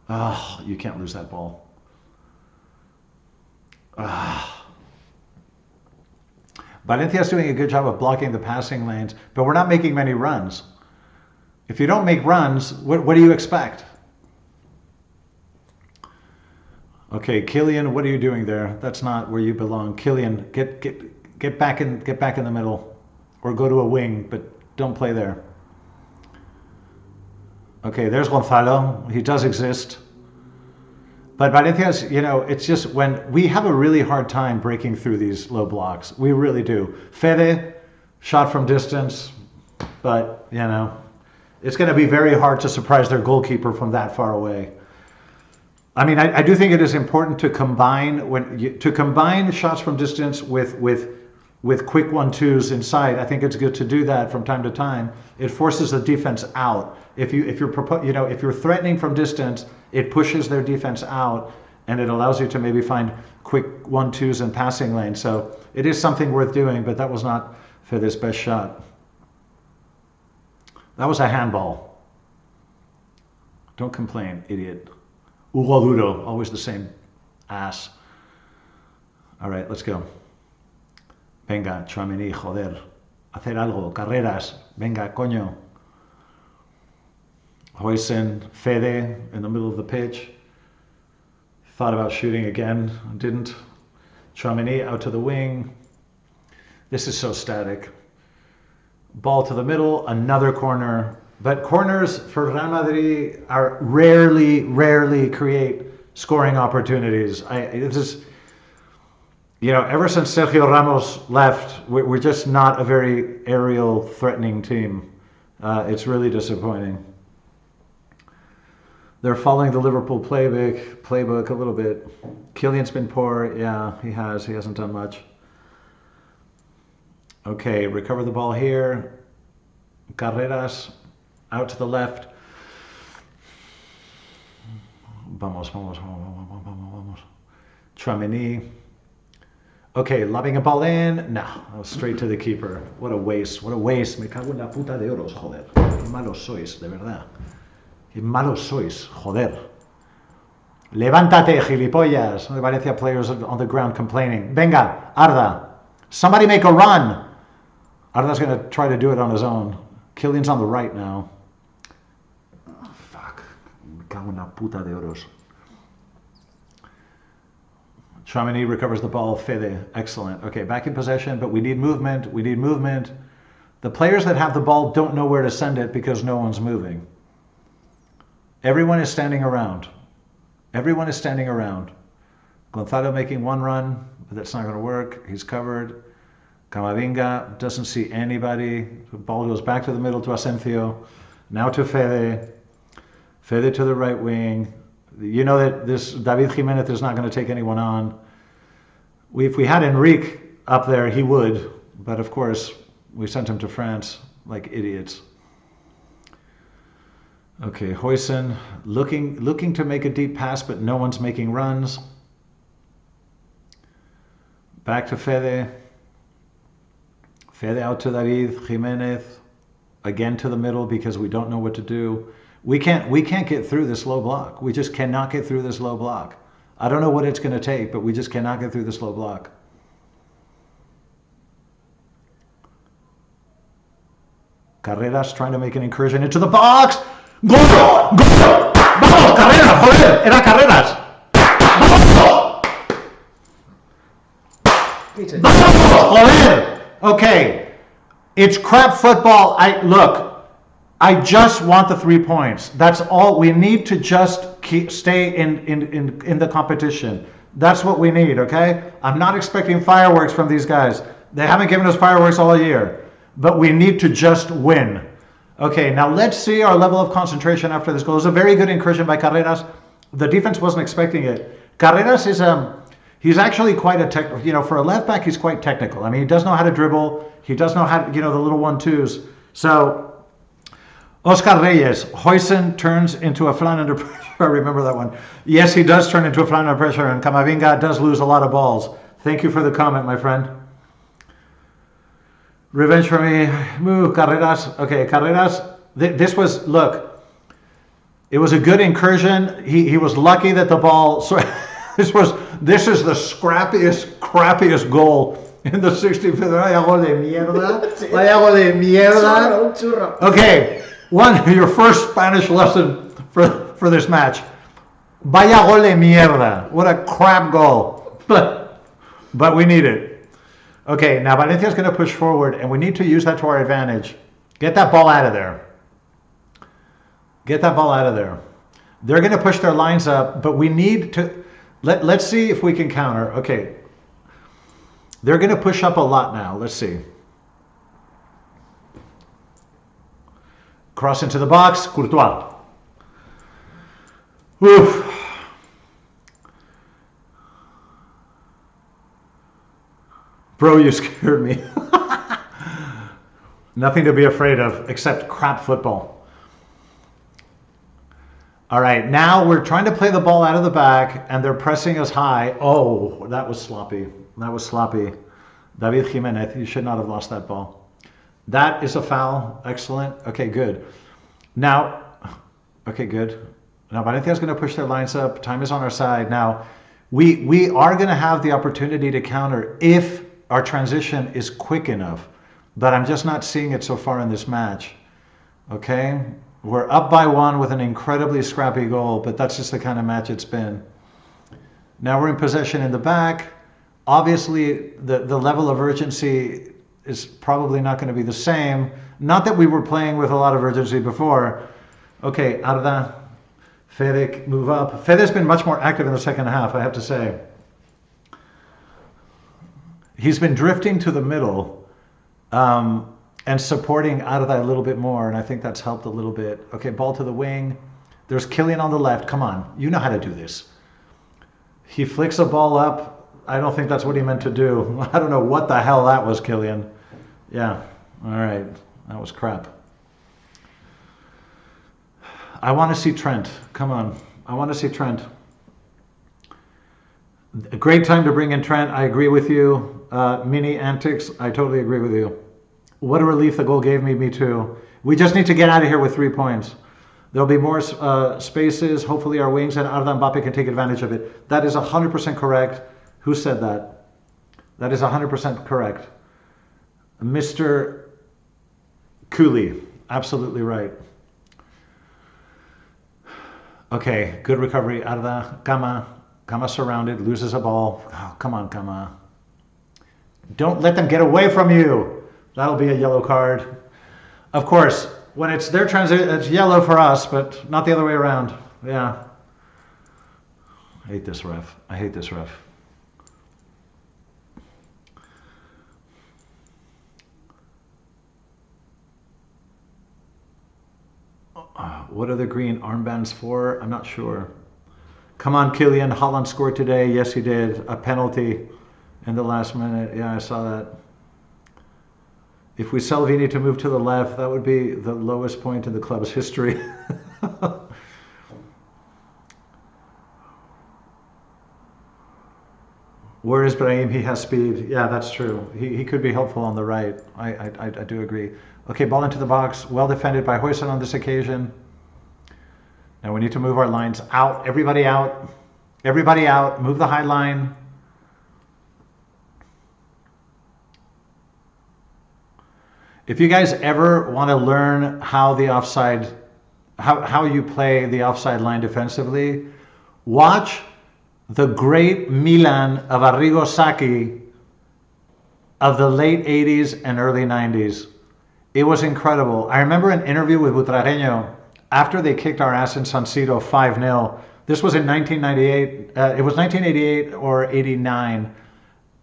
Oh, you can't lose that ball. Valencia's doing a good job of blocking the passing lanes, but we're not making many runs. If you don't make runs, what do you expect? Okay, Kylian, what are you doing there? That's not where you belong. Kylian, get back in the middle, or go to a wing, but don't play there. Okay, there's Gonzalo. He does exist. But Valencia's, you know, it's just when we have a really hard time breaking through these low blocks. We really do. Fede, shot from distance, but, you know, it's going to be very hard to surprise their goalkeeper from that far away. I mean, I do think it is important to combine shots from distance with quick 1-2s inside. I think it's good to do that from time to time. It forces the defense out. If you're threatening from distance, it pushes their defense out, and it allows you to maybe find quick 1-2s and passing lanes. So it is something worth doing, but that was not Fede's best shot. That was a handball. Don't complain, idiot. Hugo Duro, always the same ass. All right, let's go. Venga, Tchouaméni, joder. Hacer algo, carreras. Venga, coño. Huijsen, Fede in the middle of the pitch. Thought about shooting again, didn't. Tchouaméni out to the wing. This is so static. Ball to the middle, another corner. But corners for Real Madrid are rarely create scoring opportunities. You know, ever since Sergio Ramos left, we're just not a very aerial threatening team. It's really disappointing. They're following the Liverpool playbook a little bit. Kylian's been poor. Yeah, he has. He hasn't done much. Okay, recover the ball here. Carreras out to the left. Vamos. Tramini. Okay, lobbing a ball in. No, straight to the keeper. What a waste. Me cago en la puta de oros, joder. Qué malos sois, de verdad. Qué malos sois, joder. Levántate, gilipollas. The Valencia players on the ground complaining. Venga, Arda. Somebody make a run. Arda's going to try to do it on his own. Kylian's on the right now. Oh, fuck. Me cago en la puta de oros. Tramini recovers the ball. Fede, excellent. Okay, back in possession, but we need movement. The players that have the ball don't know where to send it because no one's moving. Everyone is standing around. Gonzalo making one run, but that's not going to work. He's covered. Camavinga doesn't see anybody. The ball goes back to the middle to Asencio. Now to Fede. Fede to the right wing. You know that this David Jimenez is not going to take anyone on. If we had Enrique up there, he would. But of course, we sent him to France like idiots. Okay, Huysen looking to make a deep pass, but no one's making runs. Back to Fede. Fede out to David Jimenez. Again to the middle because we don't know what to do. We can't get through this low block. We just cannot get through this low block. I don't know what it's going to take, but we just cannot get through this low block. Carreras trying to make an incursion into the box. ¡Gol! ¡Gol! ¡Vamos, Carreras! ¡Joder! ¡Era Carreras! ¡Vamos! ¡Vamos! ¡Joder! Okay. It's crap football. I just want the 3 points. That's all. We need to just stay in the competition. That's what we need, okay? I'm not expecting fireworks from these guys. They haven't given us fireworks all year. But we need to just win. Okay, now let's see our level of concentration after this goal. It was a very good incursion by Carreras. The defense wasn't expecting it. Carreras is he's actually quite a technical, for a left back, he's quite technical. I mean, he does know how to dribble. He does know how to, the little 1-2s. So, Oscar Reyes, Huysen turns into a flan under pressure. I remember that one. Yes, he does turn into a flan under pressure, and Camavinga does lose a lot of balls. Thank you for the comment, my friend. Revenge for me. Move, Carreras. Okay, Carreras. This was, look, it was a good incursion. He was lucky that the ball, so this is the crappiest goal in the 65th. Vaya gol de mierda. Vaya gol de mierda. Churro. Okay, your first Spanish lesson for this match. Vaya gol de mierda. What a crap goal. But we need it. Okay, now Valencia's going to push forward, and we need to use that to our advantage. Get that ball out of there. They're going to push their lines up, but we need to... Let's see if we can counter. Okay. They're going to push up a lot now. Let's see. Cross into the box. Courtois. Oof. Bro, you scared me. Nothing to be afraid of except crap football. All right, now we're trying to play the ball out of the back, and they're pressing us high. Oh, that was sloppy. David Jimenez, you should not have lost that ball. That is a foul. Excellent. Okay, good. Now, Valencia's going to push their lines up. Time is on our side. Now, we are going to have the opportunity to counter if our transition is quick enough, but I'm just not seeing it so far in this match. Okay, we're up by 1 with an incredibly scrappy goal, but that's just the kind of match it's been. Now we're in possession in the back. Obviously, the level of urgency is probably not going to be the same. Not that we were playing with a lot of urgency before. Okay, Arda, Fede, move up. Fede's been much more active in the second half, I have to say. He's been drifting to the middle and supporting Arda a little bit more, and I think that's helped a little bit. Okay, ball to the wing. There's Kylian on the left. Come on, you know how to do this. He flicks a ball up. I don't think that's what he meant to do. I don't know what the hell that was, Kylian. Yeah, all right, that was crap. I want to see Trent. Come on, I want to see Trent. A great time to bring in Trent. I agree with you. Mini antics. I totally agree with you. What a relief the goal gave me. Me too. We just need to get out of here with 3 points. There'll be more spaces. Hopefully our wings and Arda Mbappe can take advantage of it. That is 100% correct. Who said that? That is 100% correct. Mr. Cooley. Absolutely right. Okay, good recovery. Arda, Kama surrounded, loses a ball. Oh, come on, Kama. Don't let them get away from you. That'll be a yellow card. Of course, when it's their transition, it's yellow for us, but not the other way around. Yeah. I hate this ref. I hate this ref. What are the green armbands for? I'm not sure. Come on, Kylian. Haaland scored today. Yes, he did. A penalty in the last minute. Yeah, I saw that. If we sell Vini to move to the left, that would be the lowest point in the club's history. Where is Brahim? He has speed. Yeah, that's true. He could be helpful on the right. I do agree. Okay, ball into the box. Well defended by Huijsen on this occasion. Now we need to move our lines out. Everybody out. Everybody out. Move the high line. If you guys ever want to learn how the offside, how you play the offside line defensively, watch the great Milan of Arrigo Sacchi of the late 80s and early 90s. It was incredible. I remember an interview with Butragueño after they kicked our ass in San Siro 5-0. This was in 1998. It was 1988 or 89.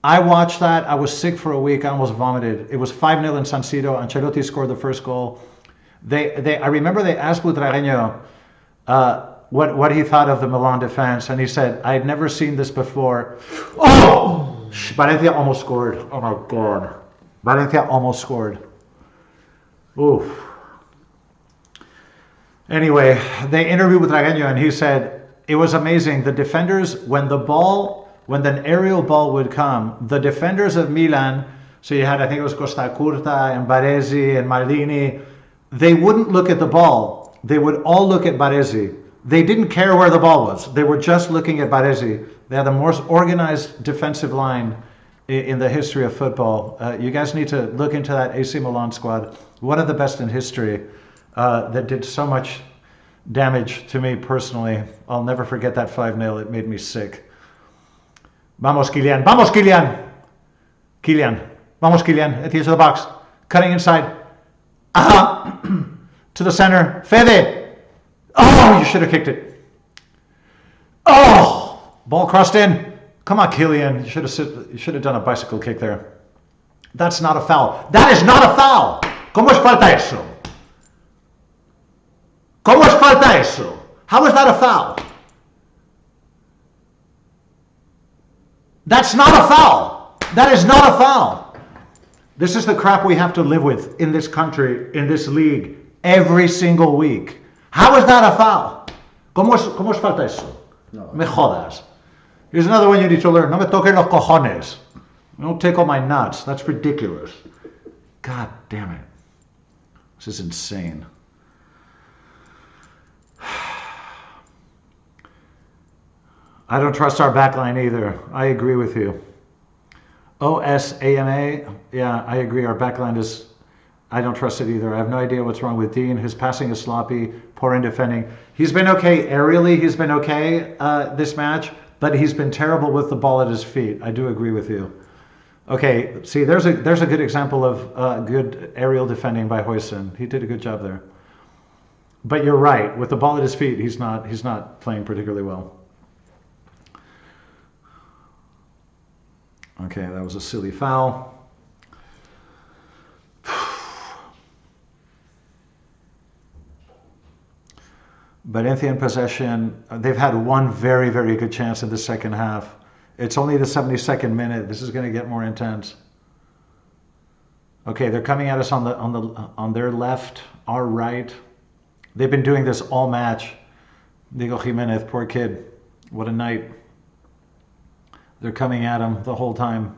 I watched that. I was sick for a week. I almost vomited. It was 5-0 in San Siro. Ancelotti scored the first goal. I remember they asked Butragueño what he thought of the Milan defense, and he said, I had never seen this before. Oh! Valencia almost scored. Oh my God. Valencia almost scored. Oof. Anyway, they interviewed Butragueño, and he said, it was amazing. The defenders, when the aerial ball would come, the defenders of Milan, so you had, I think it was Costa Curta and Baresi and Maldini, they wouldn't look at the ball. They would all look at Baresi. They didn't care where the ball was. They were just looking at Baresi. They had the most organized defensive line in the history of football. You guys need to look into that AC Milan squad. One of the best in history that did so much damage to me personally. I'll never forget that 5-0. It made me sick. Vamos, Kylian. Vamos, Kylian. Kylian. Vamos, Kylian. At the edge of the box. Cutting inside. Aha. To the center. Fede. Oh, you should have kicked it. Oh, ball crossed in. Come on, Kylian. You should have done a bicycle kick there. That's not a foul. That is not a foul. ¿Cómo es falta eso? ¿Cómo es falta eso? How is that a foul? That's not a foul. That is not a foul. This is the crap we have to live with in this country, in this league, every single week. How is that a foul? ¿Cómo es falta eso? No. Me jodas. Here's another one you need to learn. No me toques los cojones. Don't tickle my nuts. That's ridiculous. God damn it. This is insane. I don't trust our backline either. I agree with you. OSAMA, yeah, I agree. Our backline is, I don't trust it either. I have no idea what's wrong with Dean. His passing is sloppy, poor in defending. He's been okay aerially. He's been okay this match, but he's been terrible with the ball at his feet. I do agree with you. Okay, see, there's a good example of good aerial defending by Huijsen. He did a good job there. But you're right. With the ball at his feet, he's not playing particularly well. Okay, that was a silly foul. Valencia in possession. They've had one very, very good chance in the second half. It's only the 72nd minute. This is going to get more intense. Okay, they're coming at us on their left, our right. They've been doing this all match. Diego Jimenez, poor kid. What a night. They're coming at him the whole time.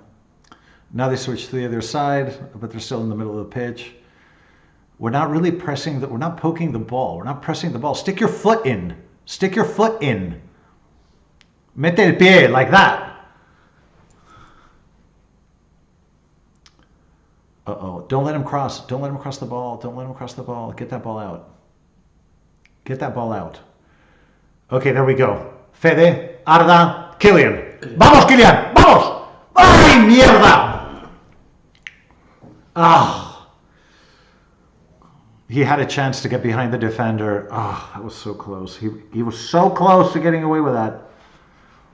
Now they switch to the other side, but they're still in the middle of the pitch. We're not really pressing, we're not poking the ball. We're not pressing the ball. Stick your foot in. Stick your foot in. Mete el pie, like that. Uh-oh. Don't let him cross. Don't let him cross the ball. Don't let him cross the ball. Get that ball out. Get that ball out. Okay, there we go. Fede, Arda, Kylian. Vamos, Kylian! Vamos! ¡Ay, mierda! Ah. He had a chance to get behind the defender. Ah, that was so close. He was so close to getting away with that.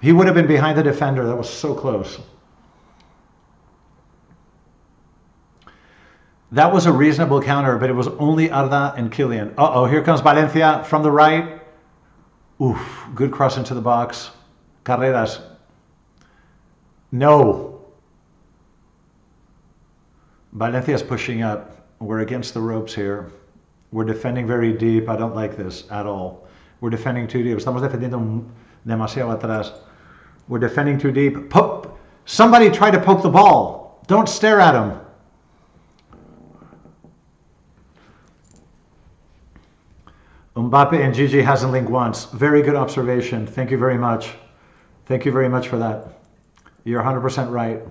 He would have been behind the defender. That was so close. That was a reasonable counter, but it was only Arda and Kylian. Uh-oh, here comes Valencia from the right. Oof, good cross into the box. Carreras. No. Valencia's pushing up. We're against the ropes here. We're defending very deep. I don't like this at all. We're defending too deep. Estamos defendiendo demasiado atrás. We're defending too deep. Somebody try to poke the ball. Don't stare at him. Mbappe and Gigi hasn't linked once. Very good observation. Thank you very much. Thank you very much for that. You're 100% right.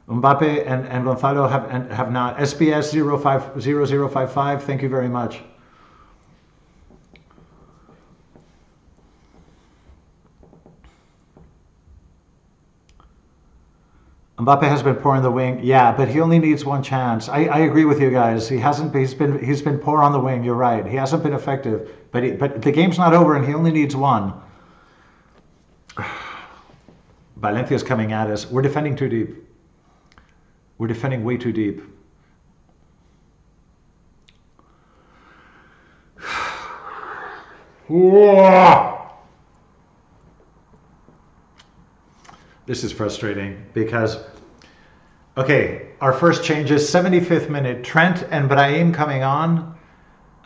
Mbappe and Gonzalo have not. SBS 0055, thank you very much. Mbappe has been poor in the wing. Yeah, but he only needs one chance. I agree with you guys. He's been poor on the wing. You're right. He hasn't been effective. But the game's not over and he only needs one. Valencia's coming at us. We're defending too deep. We're defending way too deep. This is frustrating because, okay, our first change is 75th minute. Trent and Brahim coming on.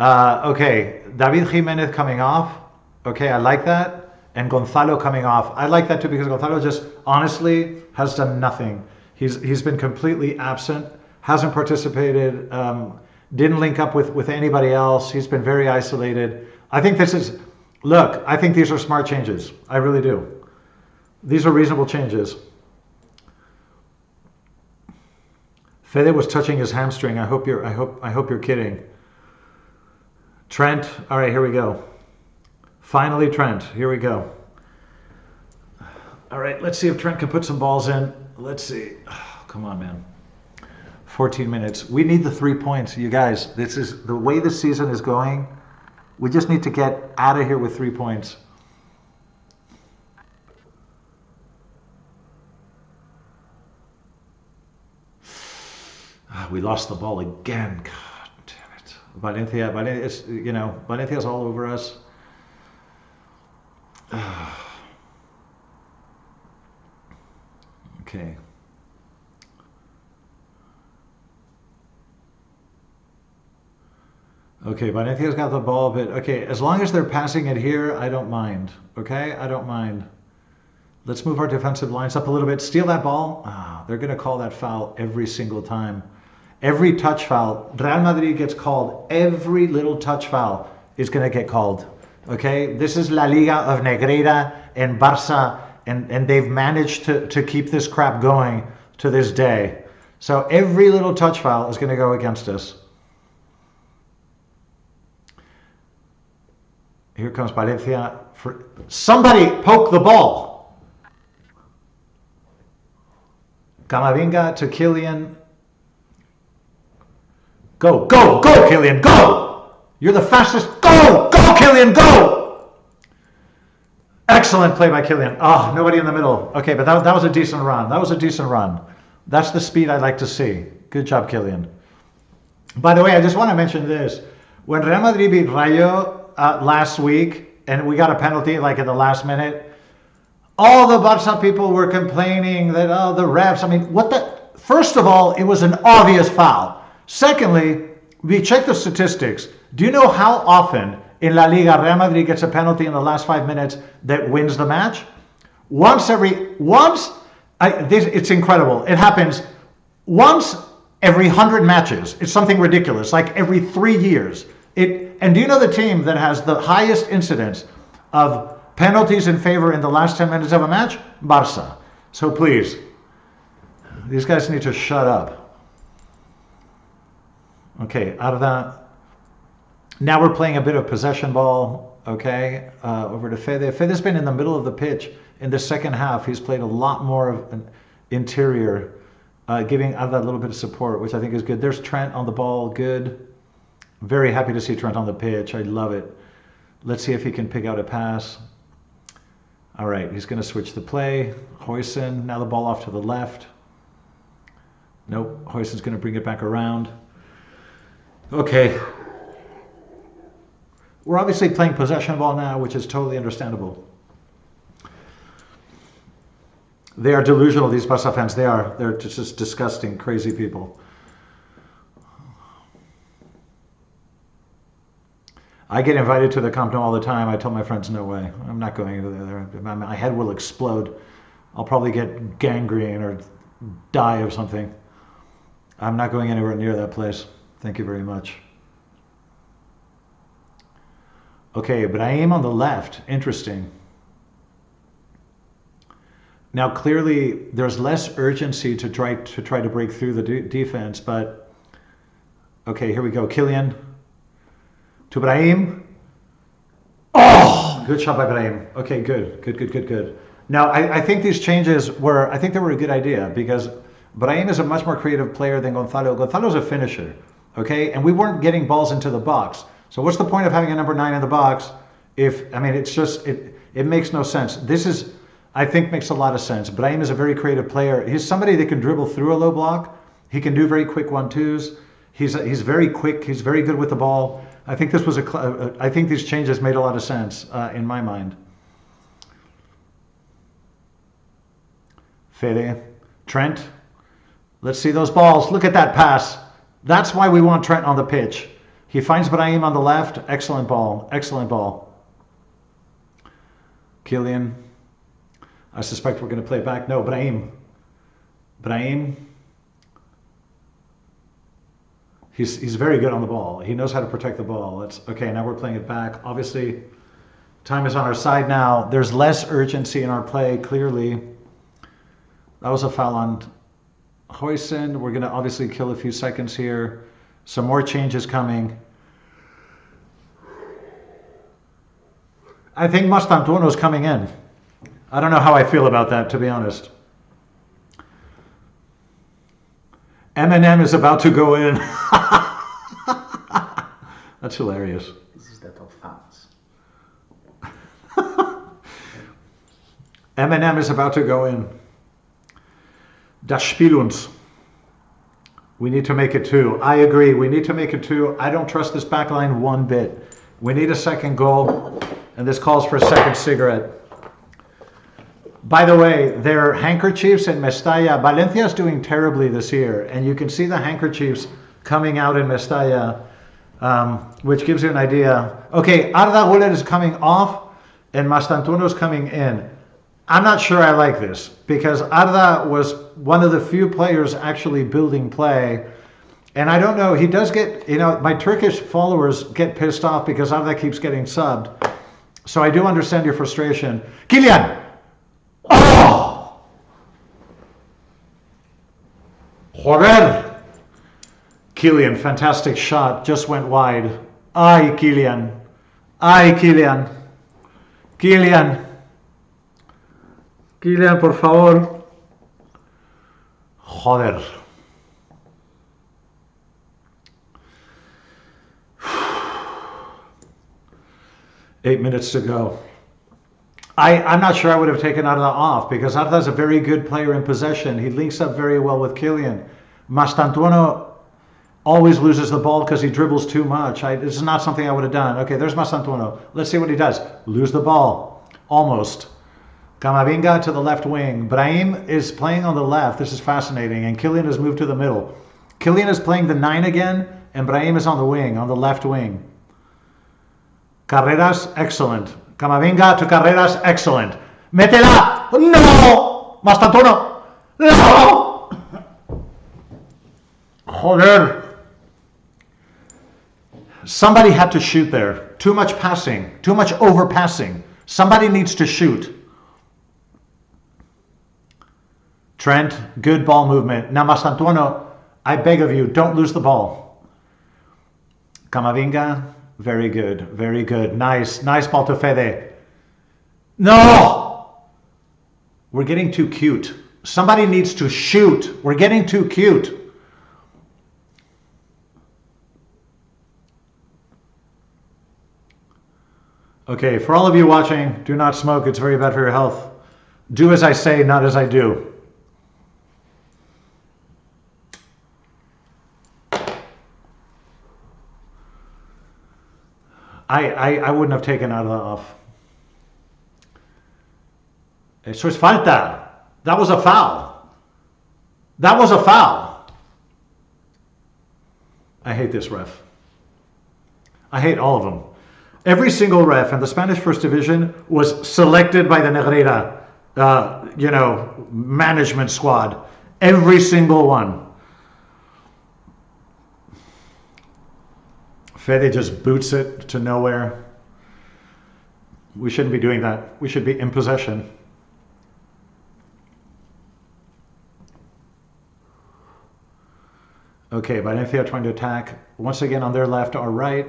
Okay, David Jimenez coming off. Okay, I like that. And Gonzalo coming off. I like that too because Gonzalo just honestly has done nothing. He's been completely absent, hasn't participated, didn't link up with anybody else. He's been very isolated. I think this is, look, I think these are smart changes. I really do. These are reasonable changes. Fede was touching his hamstring. I hope you're kidding. Trent, all right, here we go. Finally, Trent, here we go. All right, let's see if Trent can put some balls in. Let's see. Oh, come on, man. 14 minutes. We need the 3 points, you guys. This is the way the season is going. We just need to get out of here with 3 points. We lost the ball again. God damn it. Valencia's all over us. Okay. Okay, Valencia's got the ball, but okay, as long as they're passing it here, I don't mind. Okay, I don't mind. Let's move our defensive lines up a little bit. Steal that ball. They're going to call that foul every single time. Every touch foul. Real Madrid gets called. Every little touch foul is going to get called. Okay, this is La Liga of Negreira and Barça, and they've managed to keep this crap going to this day. So every little touch foul is going to go against us. Here comes Valencia. Somebody poke the ball. Camavinga to Kylian. Go, go, go, Kylian, go! You're the fastest. Go, go, Kylian, go! Excellent play by Kylian. Oh, nobody in the middle. Okay, but that was a decent run. That was a decent run. That's the speed I like to see. Good job, Kylian. By the way, I just want to mention this. When Real Madrid beat Rayo, last week and we got a penalty like in the last minute, all the Barca people were complaining that, oh, the refs. I mean, what the? First of all, it was an obvious foul. Secondly, we checked the statistics. Do you know how often in La Liga Real Madrid gets a penalty in the last 5 minutes that wins the match? It's incredible. It happens once every 100 matches. It's something ridiculous, like every 3 years. And do you know the team that has the highest incidence of penalties in favor in the last 10 minutes of a match? Barca. So please, these guys need to shut up. Okay, Arda. Now we're playing a bit of possession ball. Okay, over to Fede. Fede's been in the middle of the pitch in the second half. He's played a lot more of an interior, giving Arda a little bit of support, which I think is good. There's Trent on the ball. Good. Very happy to see Trent on the pitch. I love it. Let's see if he can pick out a pass. All right, he's going to switch the play. Huijsen, now the ball off to the left. Nope, Huijsen's going to bring it back around. Okay. We're obviously playing possession ball now, which is totally understandable. They are delusional, these Barca fans. They are. They're just disgusting, crazy people. I get invited to the Camp Nou all the time. I tell my friends, no way. I'm not going there. My head will explode. I'll probably get gangrene or die of something. I'm not going anywhere near that place. Thank you very much. Okay, Brahim on the left. Interesting. Now, clearly, there's less urgency to try to break through the defense, but okay, here we go. Kylian to Brahim. Oh, good shot by Brahim. Okay, good. Now, I think these changes were a good idea because Brahim is a much more creative player than Gonzalo. Gonzalo's a finisher, okay? And we weren't getting balls into the box. So what's the point of having a number 9 in the box it makes no sense. This is, I think, makes a lot of sense. Brahim is a very creative player. He's somebody that can dribble through a low block. He can do very quick 1-2s. He's very quick. He's very good with the ball. I think this was I think these changes made a lot of sense in my mind. Fede, Trent. Let's see those balls. Look at that pass. That's why we want Trent on the pitch. He finds Brahim on the left. Excellent ball. Excellent ball. Kylian. I suspect we're going to play it back. No, Brahim. He's very good on the ball. He knows how to protect the ball. Okay, now we're playing it back. Obviously, time is on our side now. There's less urgency in our play, clearly. That was a foul on Huijsen. We're going to obviously kill a few seconds here. Some more changes coming. I think Mastantuono's coming in. I don't know how I feel about that, to be honest. Eminem is about to go in. That's hilarious. This is the top fans. Eminem is about to go in. Das Spiel uns. We need to make it 2. I agree. We need to make it 2. I don't trust this back line one bit. We need a second goal, and this calls for a second cigarette. By the way, their handkerchiefs in Mestalla, Valencia is doing terribly this year, and you can see the handkerchiefs coming out in Mestalla, which gives you an idea. Okay, Arda Güler is coming off, and Mastantuono is coming in. I'm not sure I like this, because Arda was one of the few players actually building play, and I don't know, he does get, my Turkish followers get pissed off because Arda keeps getting subbed, so I do understand your frustration. Kylian! Oh! Joder! Kylian, fantastic shot, just went wide. Ay, Kylian. Ay, Kylian. Kylian, por favor. Joder. Eight minutes to go. I'm not sure I would have taken Arda off because Arda is a very good player in possession. He links up very well with Kylian. Mastantuono, Always loses the ball because he dribbles too much. This is not something I would have done. Okay, there's Mastantuono. Let's see what he does. Lose the ball. Almost. Camavinga to the left wing. Brahim is playing on the left. This is fascinating. And Kylian has moved to the middle. Kylian is playing the 9 again, and Brahim is on the wing, on the left wing. Carreras, excellent. Camavinga to Carreras, excellent. Métela! No! Mastantuono! No! Joder. Somebody had to shoot there. Too much passing. Too much overpassing. Somebody needs to shoot. Trent, good ball movement. Now, Mastantuono, I beg of you, don't lose the ball. Camavinga, very good. Very good. Nice. Nice ball to Fede. No! We're getting too cute. Somebody needs to shoot. We're getting too cute. Okay, for all of you watching, do not smoke. It's very bad for your health. Do as I say, not as I do. I wouldn't have taken that off. Eso es falta. That was a foul. That was a foul. I hate this ref. I hate all of them. Every single ref in the Spanish First Division was selected by the Negrera, management squad. Every single one. Fede just boots it to nowhere. We shouldn't be doing that. We should be in possession. Okay, Valencia trying to attack. Once again on their left or right.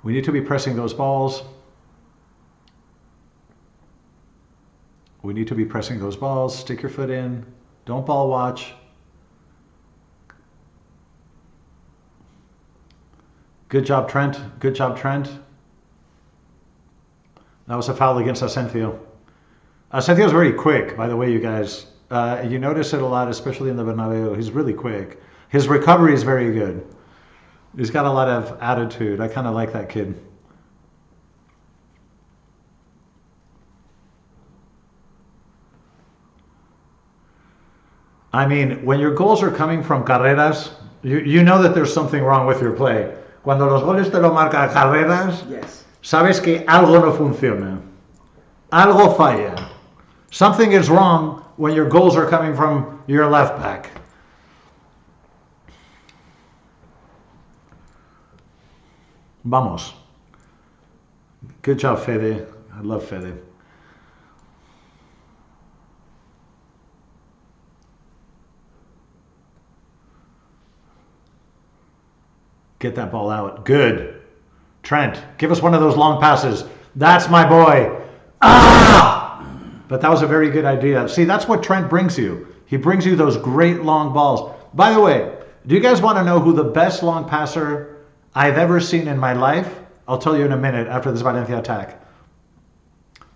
We need to be pressing those balls. We need to be pressing those balls. Stick your foot in. Don't ball watch. Good job, Trent. Good job, Trent. That was a foul against Asensio. Asensio's very quick, by the way, you guys. You notice it a lot, especially in the Bernabeu. He's really quick. His recovery is very good. He's got a lot of attitude. I kind of like that kid. I mean, when your goals are coming from carreras, you know that there's something wrong with your play. Cuando los goles te lo marca carreras, yes. Sabes que algo no funciona. Algo falla. Something is wrong when your goals are coming from your left back. Vamos. Good job, Fede. I love Fede. Get that ball out. Good. Trent, give us one of those long passes. That's my boy. Ah! But that was a very good idea. See, that's what Trent brings you. He brings you those great long balls. By the way, do you guys want to know who the best long passer I've ever seen in my life? I'll tell you in a minute after this Valencia attack.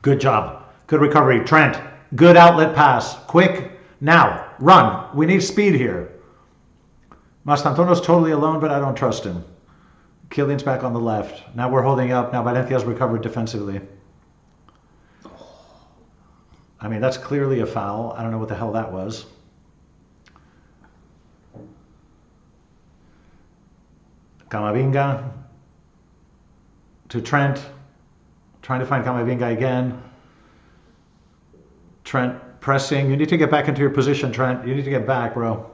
Good job. Good recovery. Trent, good outlet pass. Quick. Now, run. We need speed here. Mastantuono's totally alone, but I don't trust him. Kylian's back on the left. Now we're holding up. Now Valencia's recovered defensively. I mean, that's clearly a foul. I don't know what the hell that was. Camavinga to Trent. Trying to find Camavinga again. Trent pressing. You need to get back into your position, Trent. You need to get back, bro.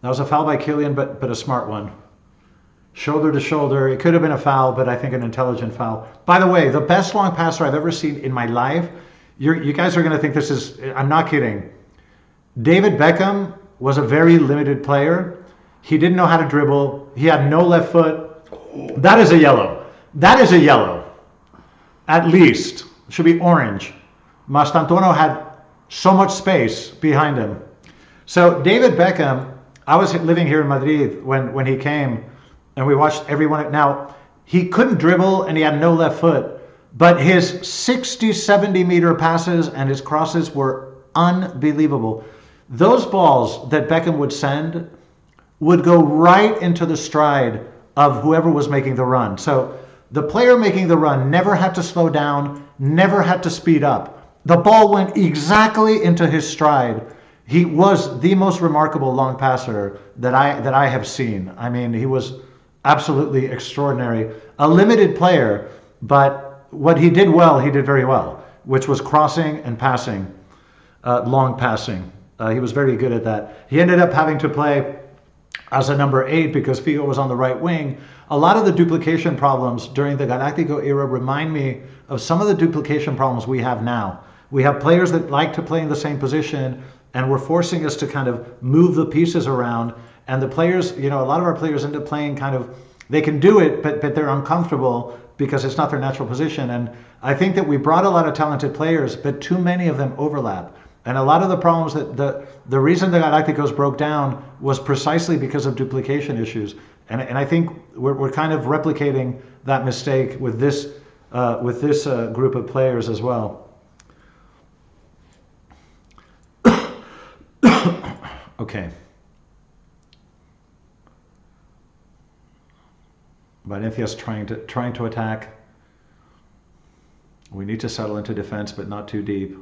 That was a foul by Kylian, but a smart one. Shoulder to shoulder. It could have been a foul, but I think an intelligent foul. By the way, the best long passer I've ever seen in my life. You guys are going to think this is... I'm not kidding. David Beckham was a very limited player. He didn't know how to dribble. He had no left foot. That is a yellow. That is a yellow. At least. It should be orange. Mastantuono had so much space behind him. So David Beckham... I was living here in Madrid when he came, and we watched everyone. Now, he couldn't dribble, and he had no left foot, but his 60, 70-meter passes and his crosses were unbelievable. Those balls that Beckham would send would go right into the stride of whoever was making the run. So the player making the run never had to slow down, never had to speed up. The ball went exactly into his stride. He was the most remarkable long passer that I have seen. I mean, he was absolutely extraordinary. A limited player, but what he did well, he did very well, which was crossing and passing, long passing. He was very good at that. He ended up having to play as a number 8 because Figo was on the right wing. A lot of the duplication problems during the Galactico era remind me of some of the duplication problems we have now. We have players that like to play in the same position, and we're forcing us to kind of move the pieces around. And the players, a lot of our players end up playing kind of, they can do it, but they're uncomfortable because it's not their natural position. And I think that we brought a lot of talented players, but too many of them overlap. And a lot of the problems that the reason the Galacticos broke down was precisely because of duplication issues. And I think we're kind of replicating that mistake with this group of players as well. Okay. Valencia's trying to attack. We need to settle into defense, but not too deep.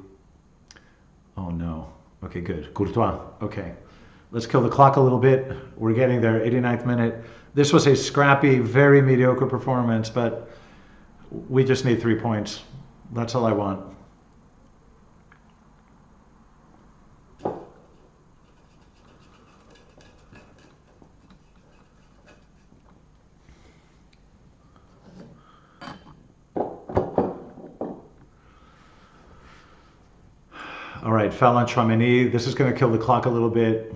Oh no. Okay, good. Courtois. Okay. Let's kill the clock a little bit. We're getting there. 89th minute. This was a scrappy, very mediocre performance, but we just need 3 points. That's all I want. All right, foul on Tchouaméni. This is going to kill the clock a little bit.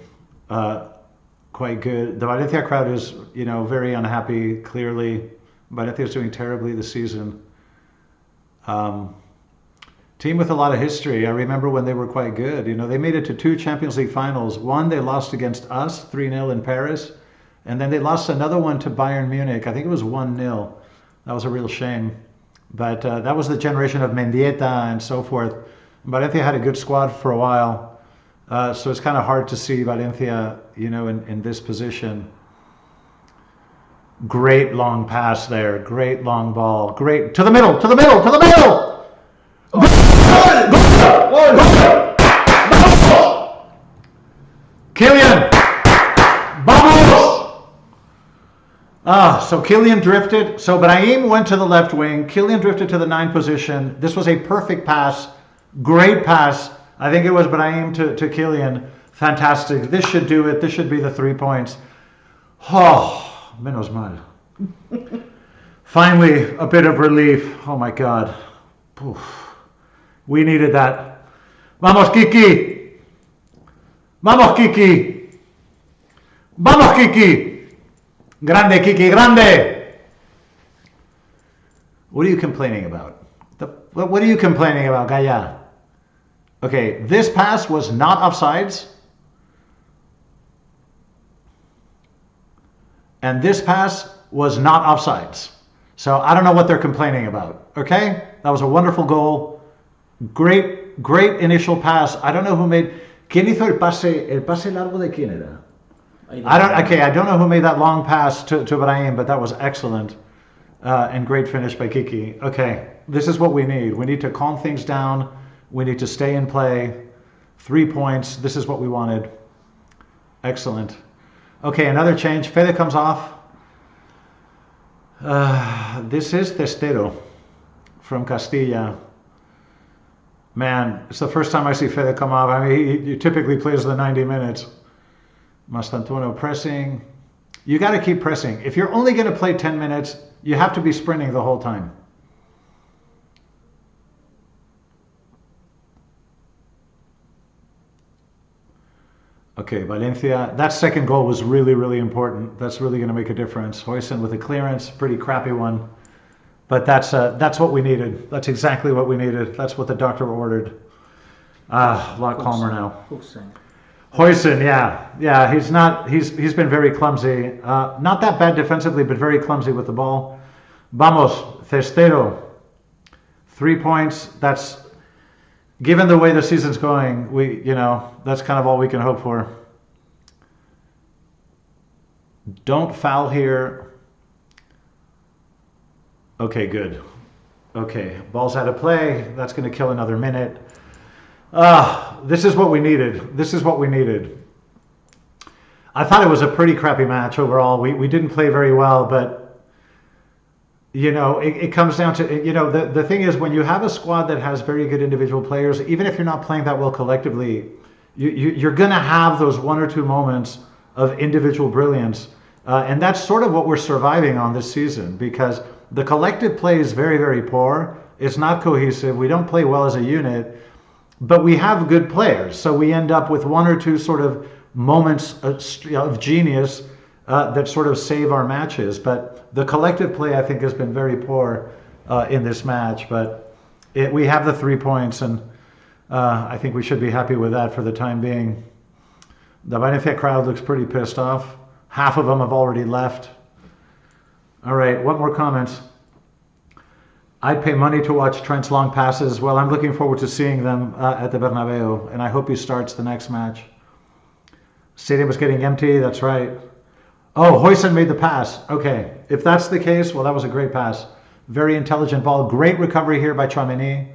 Quite good. The Valencia crowd is, very unhappy, clearly. Valencia is doing terribly this season. Team with a lot of history. I remember when they were quite good. They made it to 2 Champions League finals. One, they lost against us, 3-0 in Paris. And then they lost another one to Bayern Munich. I think it was 1-0. That was a real shame. But that was the generation of Mendieta and so forth. Valencia had a good squad for a while, so it's kind of hard to see Valencia, in this position. Great long pass there, great long ball, great to the middle, to the middle, to the middle. Kylian, vamos! So Kylian drifted. So Brahim went to the left wing. Kylian drifted to the 9 position. This was a perfect pass. Great pass. I think it was Brahim to Kylian. Fantastic. This should do it. This should be the 3 points. Oh, menos mal. Finally, a bit of relief. Oh my God. Oof. We needed that. Vamos, Kiki. Vamos, Kiki. Vamos, Kiki. Grande, Kiki, grande. What are you complaining about? What are you complaining about, Gaia? Okay, this pass was not offsides. And this pass was not offsides. So I don't know what they're complaining about. Okay? That was a wonderful goal. Great initial pass. I don't know who made... ¿Quién hizo el pase largo de quién era? I don't know who made that long pass to Brahim, but that was excellent. And great finish by Kiki. Okay, this is what we need. We need to calm things down. We need to stay in play. 3 points. This is what we wanted. Excellent. Okay, another change. Fede comes off. This is Testero from Castilla. Man, it's the first time I see Fede come off. I mean, he typically plays the 90 minutes. Mastantuono pressing. You got to keep pressing. If you're only going to play 10 minutes, you have to be sprinting the whole time. Okay, Valencia. That second goal was really, really important. That's really going to make a difference. Huijsen with a clearance, pretty crappy one. But that's what we needed. That's exactly what we needed. That's what the doctor ordered. A lot calmer now. Huijsen, yeah. He's been very clumsy. Not that bad defensively, but very clumsy with the ball. Vamos, Cestero. 3 points. given the way the season's going, that's kind of all we can hope for. Don't foul here. Okay, good. Okay, ball's out of play. That's going to kill another minute. This is what we needed. This is what we needed. I thought it was a pretty crappy match overall. We didn't play very well, but it comes down to, the thing is, when you have a squad that has very good individual players, even if you're not playing that well collectively, you're going to have those one or two moments of individual brilliance. And that's sort of what we're surviving on this season, because the collective play is very, very poor. It's not cohesive. We don't play well as a unit, but we have good players. So we end up with one or two sort of moments of genius that sort of save our matches. But the collective play, I think, has been very poor in this match. But we have the 3 points, and I think we should be happy with that for the time being. The Valencia crowd looks pretty pissed off. Half of them have already left. All right, what more comments? I'd pay money to watch Trent's long passes. Well, I'm looking forward to seeing them at the Bernabeu, and I hope he starts the next match. Stadium was getting empty, that's right. Oh, Huijsen made the pass. Okay, if that's the case, well, that was a great pass. Very intelligent ball. Great recovery here by Tchouaméni.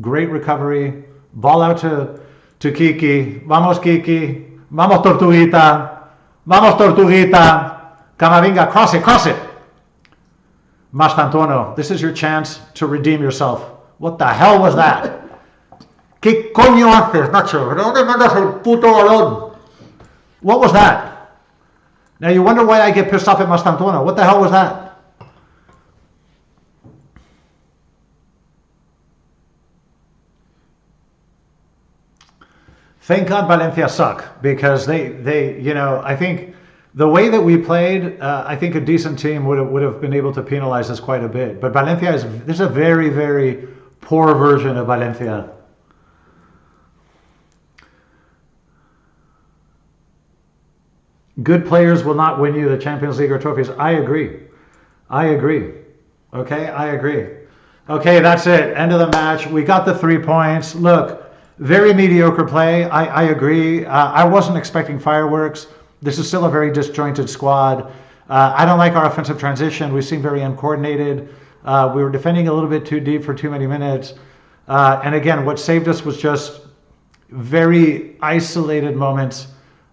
Great recovery. Ball out to Kiki. Vamos, Kiki. Vamos, Tortuguita. Vamos, Tortuguita. Camavinga, cross it. Mastantuono, this is your chance to redeem yourself. What the hell was that? ¿Qué coño haces, Nacho? ¿Dónde mandas el puto balón? What was that? Now you wonder why I get pissed off at Mastantuono. What the hell was that? Thank God Valencia suck, because they I think the way that we played, I think a decent team would have been able to penalize us quite a bit. But Valencia this is a very, very poor version of Valencia. Good players will not win you the Champions League or trophies. I agree. Okay, I agree. Okay, that's it. End of the match. We got the 3 points. Look, very mediocre play. I agree. I wasn't expecting fireworks. This is still a very disjointed squad. I don't like our offensive transition. We seem very uncoordinated. We were defending a little bit too deep for too many minutes. And again, what saved us was just very isolated moments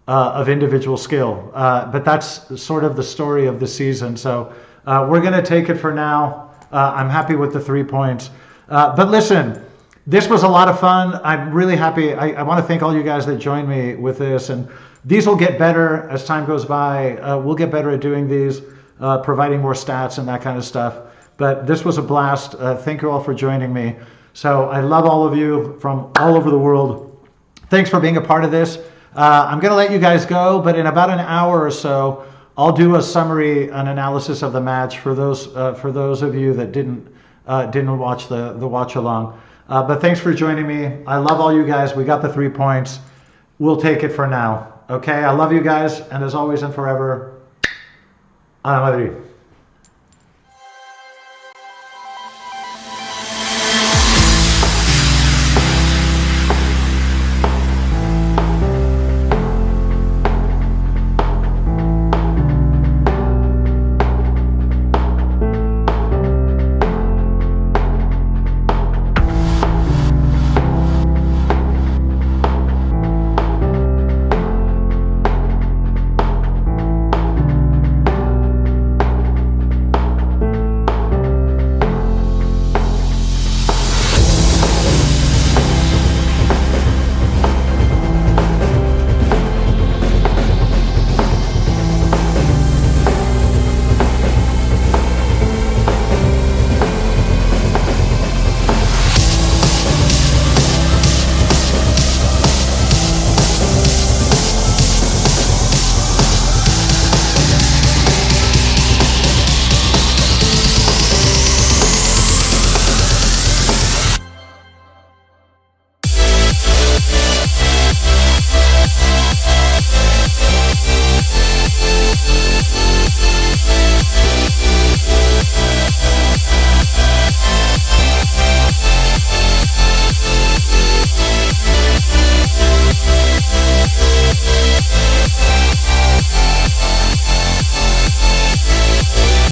of individual skill. But that's sort of the story of the season. So we're going to take it for now. I'm happy with the 3 points. But listen, this was a lot of fun. I'm really happy. I want to thank all you guys that joined me with this. And these will get better as time goes by. We'll get better at doing these, providing more stats and that kind of stuff. But this was a blast. Thank you all for joining me. So I love all of you from all over the world. Thanks for being a part of this. I'm going to let you guys go, but in about an hour or so, I'll do a summary, an analysis of the match for those of you that didn't watch the watch along. But thanks for joining me. I love all you guys. We got the 3 points. We'll take it for now. Okay, I love you guys, and as always and forever, a Madrid.